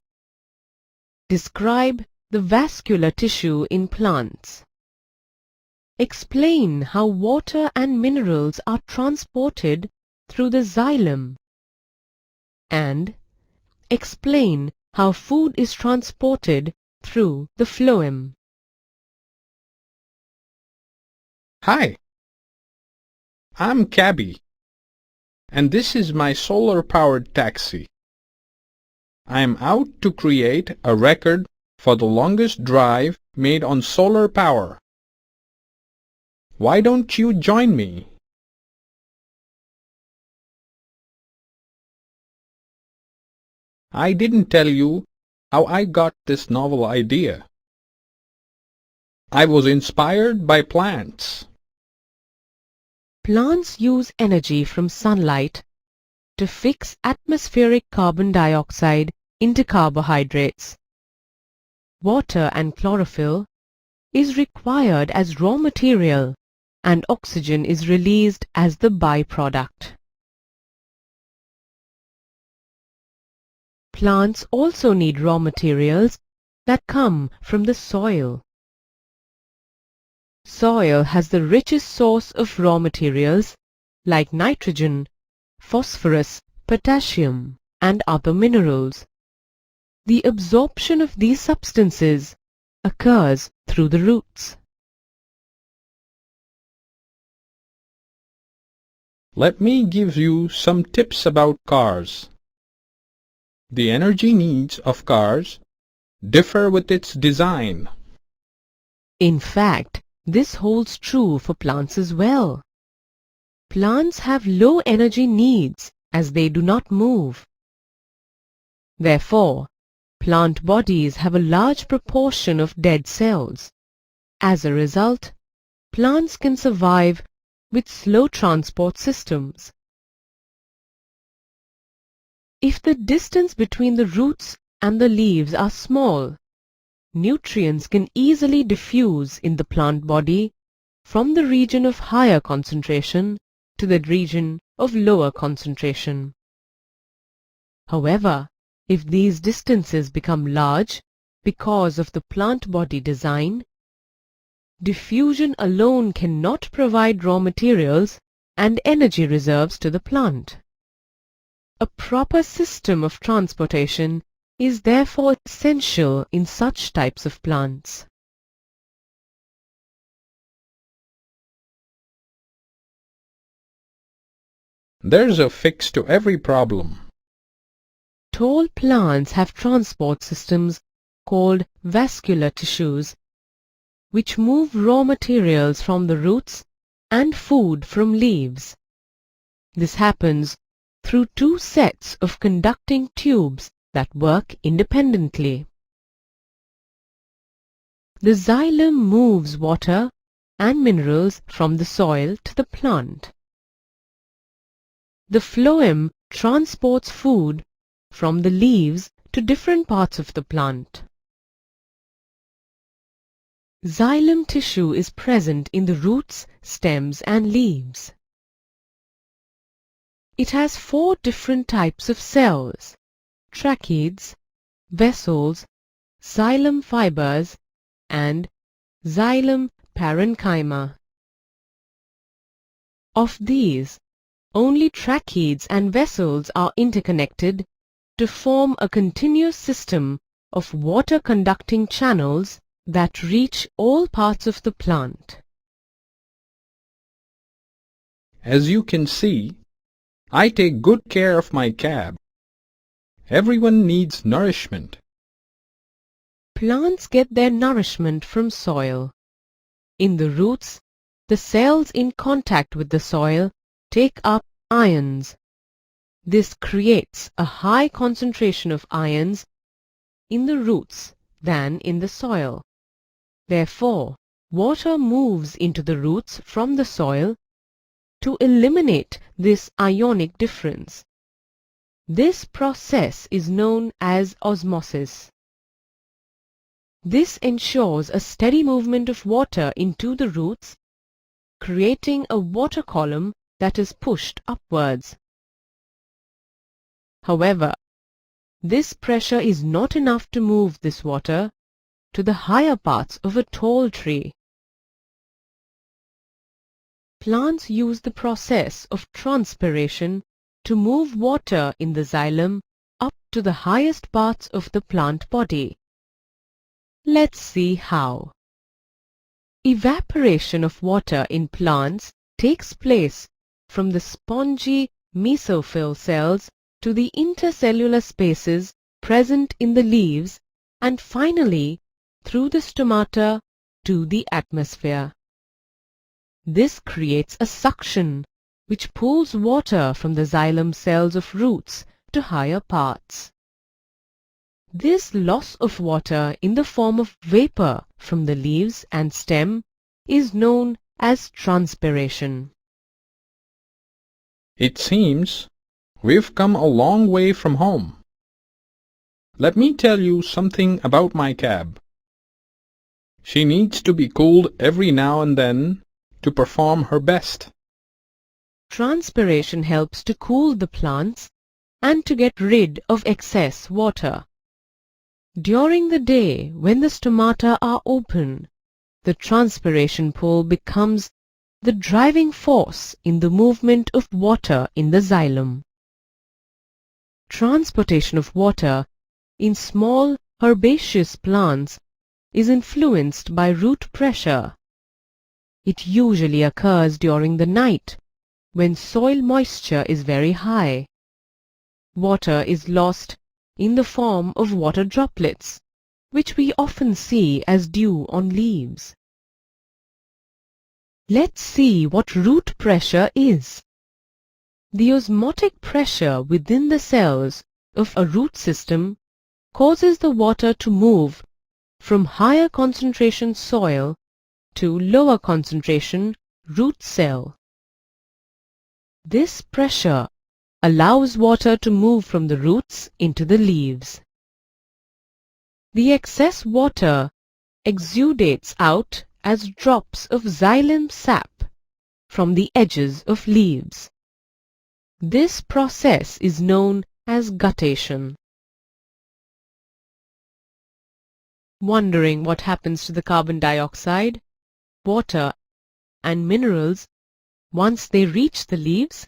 Describe the vascular tissue in plants. Explain how water and minerals are transported through the xylem. And explain how food is transported through the phloem. Hi, I'm Cabby, and this is my solar-powered taxi. I am out to create a record for the longest drive made on solar power. Why don't you join me? I didn't tell you how I got this novel idea. I was inspired by plants. Plants use energy from sunlight to fix atmospheric carbon dioxide into carbohydrates. Water and chlorophyll is required as raw material and oxygen is released as the byproduct. Plants also need raw materials that come from the soil. Soil has the richest source of raw materials like nitrogen, phosphorus, potassium, and other minerals. The absorption of these substances occurs through the roots. Let me give you some tips about cars. The energy needs of cars differ with its design. In fact, this holds true for plants as well. Plants have low energy needs as they do not move. Therefore, plant bodies have a large proportion of dead cells. As a result, plants can survive with slow transport systems. If the distance between the roots and the leaves are small, nutrients can easily diffuse in the plant body from the region of higher concentration to the region of lower concentration. However, if these distances become large because of the plant body design, diffusion alone cannot provide raw materials and energy reserves to the plant. A proper system of transportation is therefore essential in such types of plants. There's a fix to every problem. Tall plants have transport systems called vascular tissues, which move raw materials from the roots and food from leaves. This happens through two sets of conducting tubes that work independently. The xylem moves water and minerals from the soil to the plant. The phloem transports food from the leaves to different parts of the plant. Xylem tissue is present in the roots, stems and leaves. It has 4 different types of cells: tracheids, vessels, xylem fibers, and xylem parenchyma. Of these, only tracheids and vessels are interconnected to form a continuous system of water-conducting channels that reach all parts of the plant. As you can see, I take good care of my cab. Everyone needs nourishment. Plants get their nourishment from soil. In the roots, the cells in contact with the soil take up ions. This creates a high concentration of ions in the roots than in the soil. Therefore, water moves into the roots from the soil to eliminate this ionic difference. This process is known as osmosis. This ensures a steady movement of water into the roots, creating a water column that is pushed upwards. However, this pressure is not enough to move this water to the higher parts of a tall tree. Plants use the process of transpiration to move water in the xylem up to the highest parts of the plant body. Let's see how. Evaporation of water in plants takes place from the spongy mesophyll cells to the intercellular spaces present in the leaves and finally through the stomata to the atmosphere. This creates a suction which pulls water from the xylem cells of roots to higher parts. This loss of water in the form of vapor from the leaves and stem is known as transpiration. It seems we've come a long way from home. Let me tell you something about my cab. She needs to be cooled every now and then to perform her best. Transpiration helps to cool the plants and to get rid of excess water. During the day, when the stomata are open, the transpiration pull becomes the driving force in the movement of water in the xylem. Transportation of water in small herbaceous plants is influenced by root pressure. It usually occurs during the night when soil moisture is very high. Water is lost in the form of water droplets, which we often see as dew on leaves. Let's see what root pressure is. The osmotic pressure within the cells of a root system causes the water to move from higher concentration soil to lower concentration root cell. This pressure allows water to move from the roots into the leaves. The excess water exudates out as drops of xylem sap from the edges of leaves. This process is known as guttation. Wondering what happens to the carbon dioxide, water, and minerals once they reach the leaves?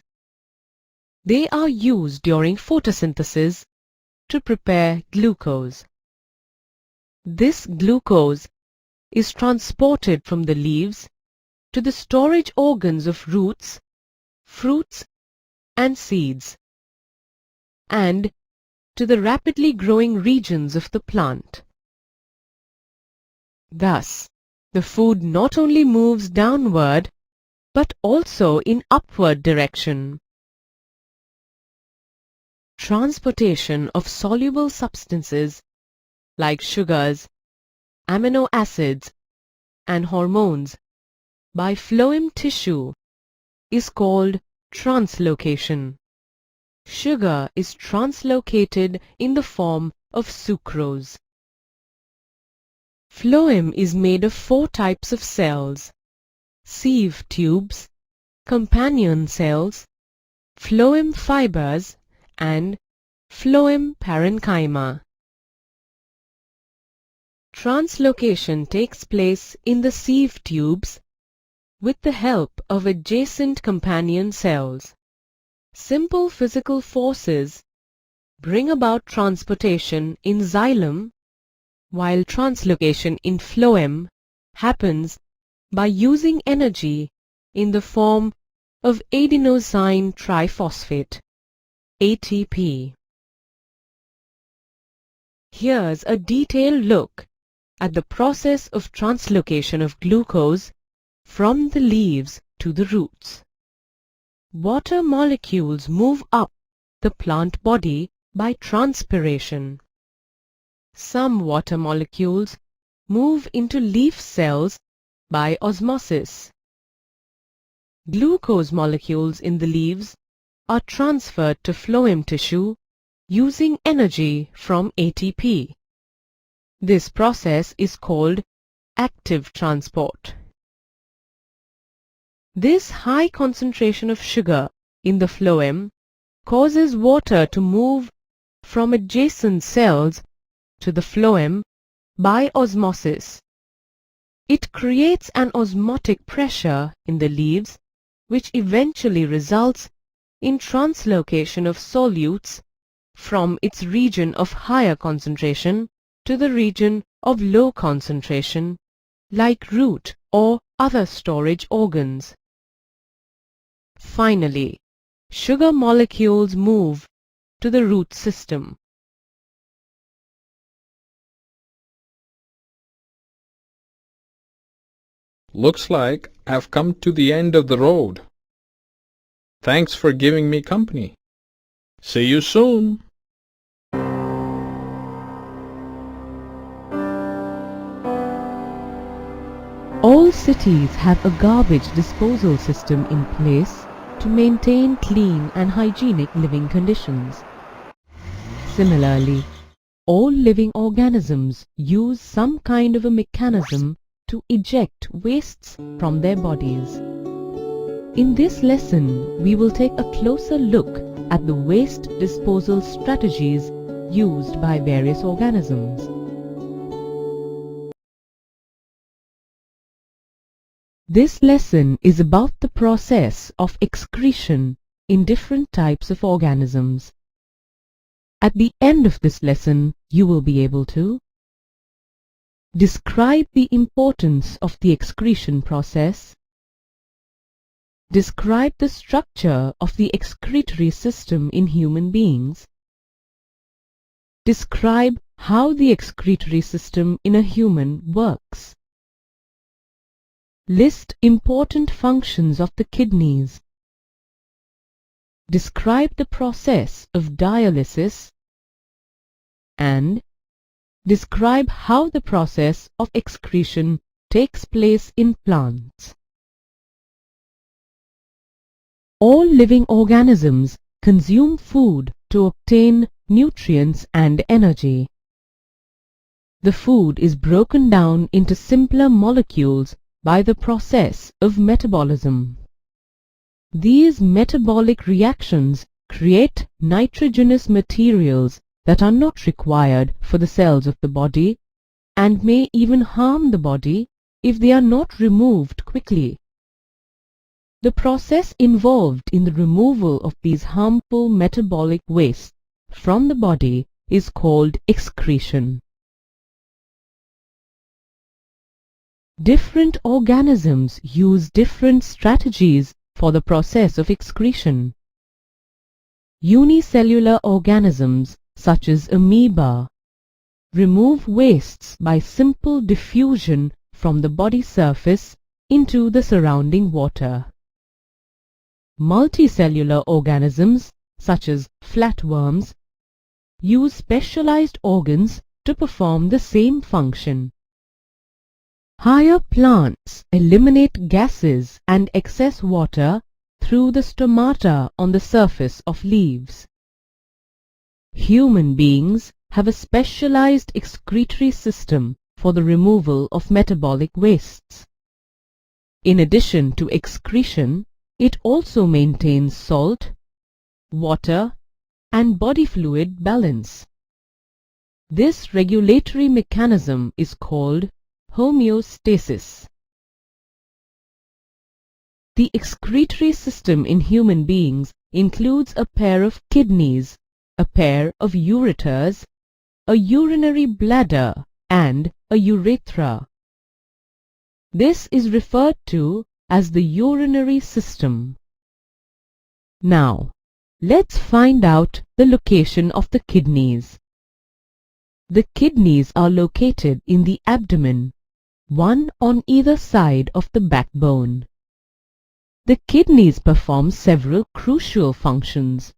They are used during photosynthesis to prepare glucose. This glucose is transported from the leaves to the storage organs of roots, fruits, and seeds, and to the rapidly growing regions of the plant. Thus, the food not only moves downward, but also in upward direction. Transportation of soluble substances like sugars, amino acids, and hormones by phloem tissue is called translocation. Sugar is translocated in the form of sucrose. Phloem is made of 4 types of cells: sieve tubes, companion cells, phloem fibers and phloem parenchyma. Translocation takes place in the sieve tubes with the help of adjacent companion cells. Simple physical forces bring about transportation in xylem, while translocation in phloem happens by using energy in the form of adenosine triphosphate, ATP. Here's a detailed look at the process of translocation of glucose from the leaves to the roots. Water molecules move up the plant body by transpiration. Some water molecules move into leaf cells by osmosis. Glucose molecules in the leaves are transferred to phloem tissue using energy from ATP. This process is called active transport. This high concentration of sugar in the phloem causes water to move from adjacent cells to the phloem by osmosis. It creates an osmotic pressure in the leaves, which eventually results in translocation of solutes from its region of higher concentration to the region of low concentration, like root or other storage organs. Finally, sugar molecules move to the root system. Looks like I've come to the end of the road. Thanks for giving me company. See you soon. All cities have a garbage disposal system in place to maintain clean and hygienic living conditions. Similarly, all living organisms use some kind of a mechanism to eject wastes from their bodies. In this lesson, we will take a closer look at the waste disposal strategies used by various organisms. This lesson is about the process of excretion in different types of organisms. At the end of this lesson, you will be able to describe the importance of the excretion process, describe the structure of the excretory system in human beings, describe how the excretory system in a human works, list important functions of the kidneys, describe the process of dialysis, and describe how the process of excretion takes place in plants. All living organisms consume food to obtain nutrients and energy. The food is broken down into simpler molecules by the process of metabolism. These metabolic reactions create nitrogenous materials that are not required for the cells of the body and may even harm the body if they are not removed quickly. The process involved in the removal of these harmful metabolic wastes from the body is called excretion. Different organisms use different strategies for the process of excretion. Unicellular organisms such as amoeba remove wastes by simple diffusion from the body surface into the surrounding water. Multicellular organisms such as flatworms use specialized organs to perform the same function. Higher plants eliminate gases and excess water through the stomata on the surface of leaves. Human beings have a specialized excretory system for the removal of metabolic wastes. In addition to excretion, it also maintains salt, water, and body fluid balance. This regulatory mechanism is called homeostasis. The excretory system in human beings includes a pair of kidneys, a pair of ureters, a urinary bladder, and a urethra. This is referred to as the urinary system. Now, let's find out the location of the kidneys. The kidneys are located in the abdomen, one on either side of the backbone. The kidneys perform several crucial functions.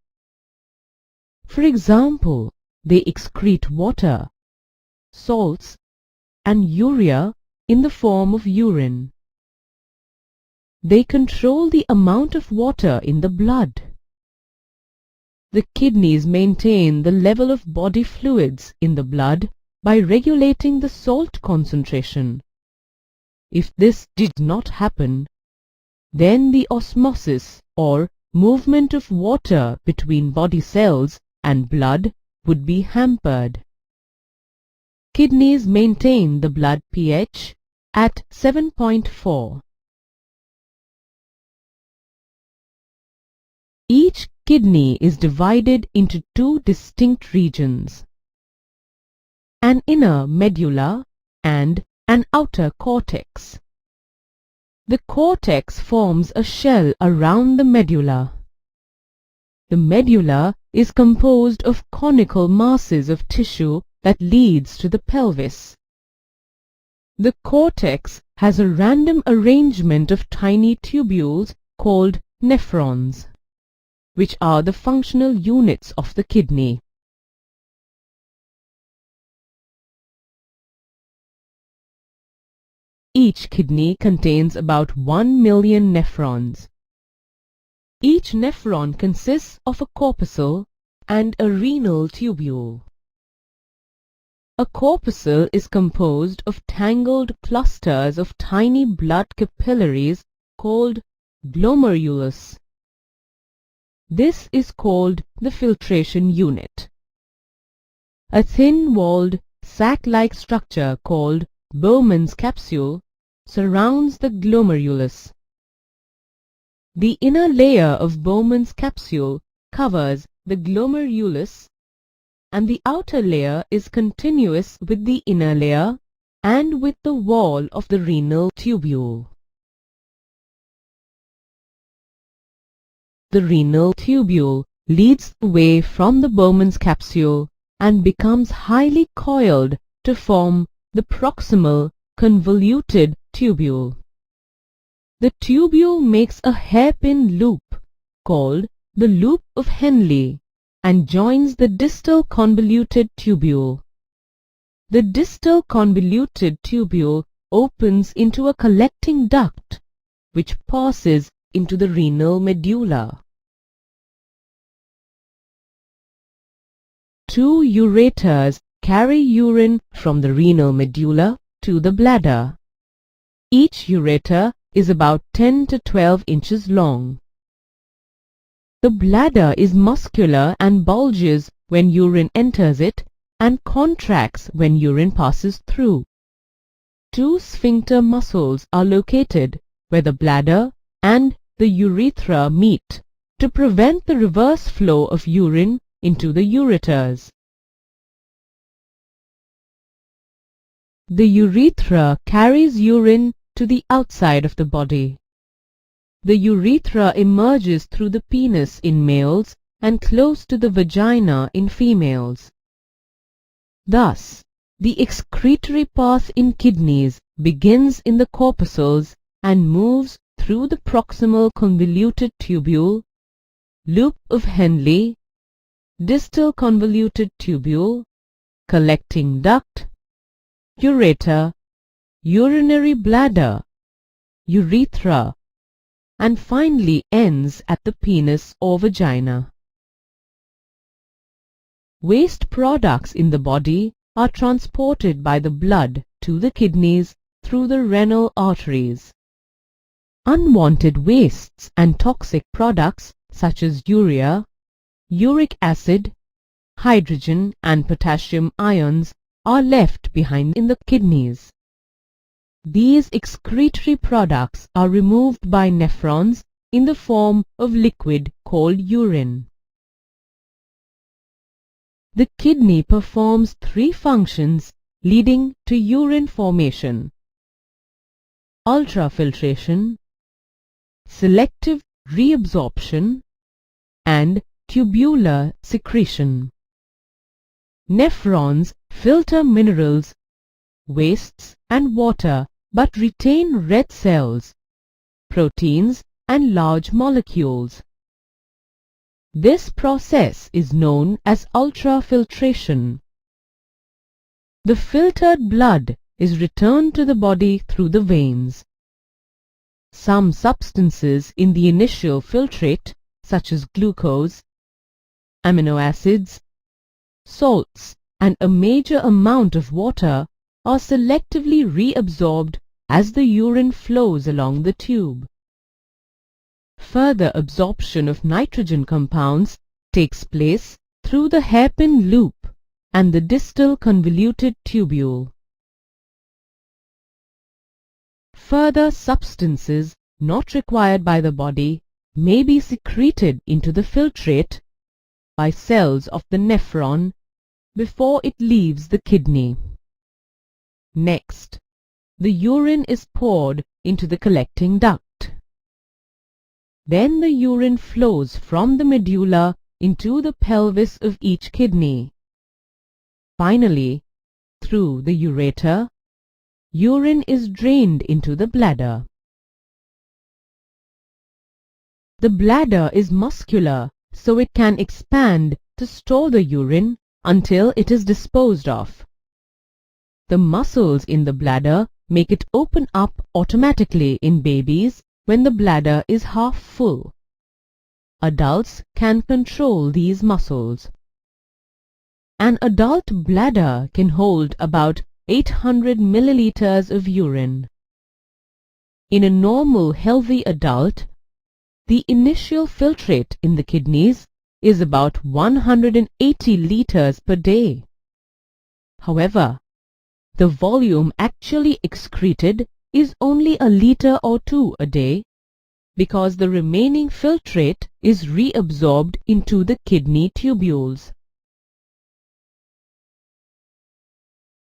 For example, they excrete water, salts, and urea in the form of urine. They control the amount of water in the blood. The kidneys maintain the level of body fluids in the blood by regulating the salt concentration. If this did not happen, then the osmosis or movement of water between body cells and blood would be hampered. Kidneys maintain the blood pH at 7.4. Each kidney is divided into two distinct regions, an inner medulla and an outer cortex. The cortex forms a shell around the medulla. The medulla is composed of conical masses of tissue that leads to the pelvis. The cortex has a random arrangement of tiny tubules called nephrons, which are the functional units of the kidney. Each kidney contains about 1 million nephrons. Each nephron consists of a corpuscle and a renal tubule. A corpuscle is composed of tangled clusters of tiny blood capillaries called glomerulus. This is called the filtration unit. A thin-walled, sac-like structure called Bowman's capsule surrounds the glomerulus. The inner layer of Bowman's capsule covers the glomerulus, and the outer layer is continuous with the inner layer and with the wall of the renal tubule. The renal tubule leads away from the Bowman's capsule and becomes highly coiled to form the proximal convoluted tubule. The tubule makes a hairpin loop called the loop of Henle and joins the distal convoluted tubule. The distal convoluted tubule opens into a collecting duct which passes into the renal medulla. Two ureters carry urine from the renal medulla to the bladder. Each ureter is about 10 to 12 inches long. The bladder is muscular and bulges when urine enters it and contracts when urine passes through. Two sphincter muscles are located where the bladder and the urethra meet to prevent the reverse flow of urine into the ureters. The urethra carries urine to the outside of the body. The urethra emerges through the penis in males and close to the vagina in females. Thus, the excretory path in kidneys begins in the corpuscles and moves through the proximal convoluted tubule, loop of Henle, distal convoluted tubule, collecting duct, ureter, urinary bladder, urethra, and finally ends at the penis or vagina. Waste products in the body are transported by the blood to the kidneys through the renal arteries. Unwanted wastes and toxic products such as urea, uric acid, hydrogen and potassium ions are left behind in the kidneys. These excretory products are removed by nephrons in the form of liquid called urine. The kidney performs three functions leading to urine formation: ultrafiltration, selective reabsorption, and tubular secretion. Nephrons filter minerals, wastes, and water but retain red cells, proteins, and large molecules. This process is known as ultrafiltration. The filtered blood is returned to the body through the veins. Some substances in the initial filtrate, such as glucose, amino acids, salts, and a major amount of water, are selectively reabsorbed as the urine flows along the tube. Further absorption of nitrogen compounds takes place through the hairpin loop and the distal convoluted tubule. Further substances not required by the body may be secreted into the filtrate by cells of the nephron before it leaves the kidney. Next, the urine is poured into the collecting duct. Then the urine flows from the medulla into the pelvis of each kidney. Finally, through the ureter, urine is drained into the bladder. The bladder is muscular, so it can expand to store the urine until it is disposed of. The muscles in the bladder make it open up automatically in babies when the bladder is half full. Adults can control these muscles. An adult bladder can hold about 800 milliliters of urine. In a normal healthy adult, the initial filtrate in the kidneys is about 180 liters per day. However, the volume actually excreted is only a liter or two a day because the remaining filtrate is reabsorbed into the kidney tubules.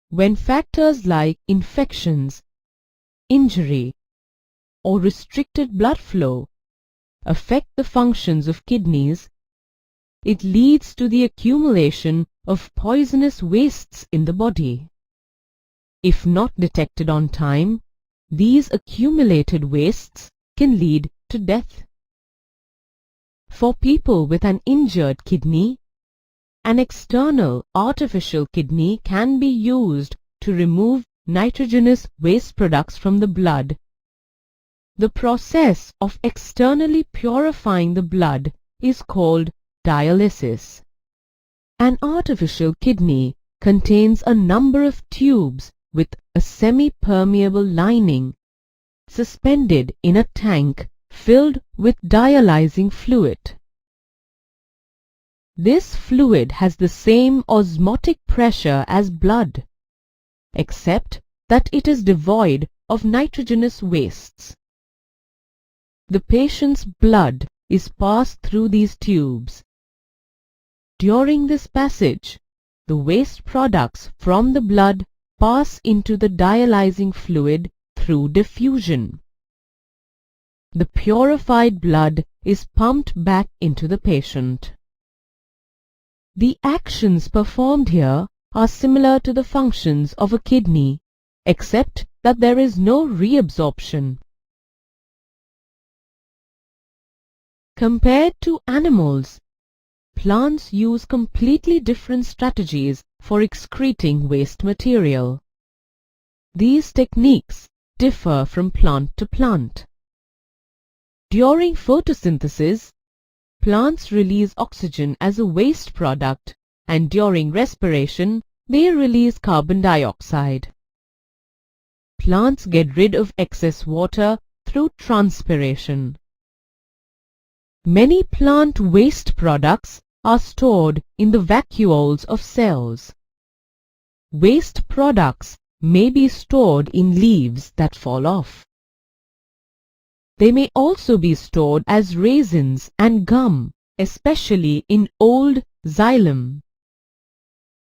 When factors like infections, injury, or restricted blood flow affect the functions of kidneys, it leads to the accumulation of poisonous wastes in the body. If not detected on time, these accumulated wastes can lead to death. For people with an injured kidney, an external artificial kidney can be used to remove nitrogenous waste products from the blood. The process of externally purifying the blood is called dialysis. An artificial kidney contains a number of tubes with a semi-permeable lining suspended in a tank filled with dialyzing fluid. This fluid has the same osmotic pressure as blood, except that it is devoid of nitrogenous wastes. The patient's blood is passed through these tubes. During this passage, the waste products from the blood pass into the dialyzing fluid through diffusion. The purified blood is pumped back into the patient. The actions performed here are similar to the functions of a kidney, except that there is no reabsorption. Compared to animals, plants use completely different strategies for excreting waste material. These techniques differ from plant to plant. During photosynthesis, plants release oxygen as a waste product, and during respiration, they release carbon dioxide. Plants get rid of excess water through transpiration. Many plant waste products are stored in the vacuoles of cells. Waste products may be stored in leaves that fall off. They may also be stored as resins and gum, especially in old xylem.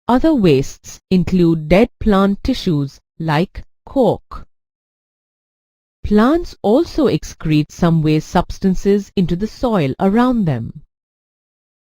Other wastes include dead plant tissues like cork. Plants also excrete some waste substances into the soil around them.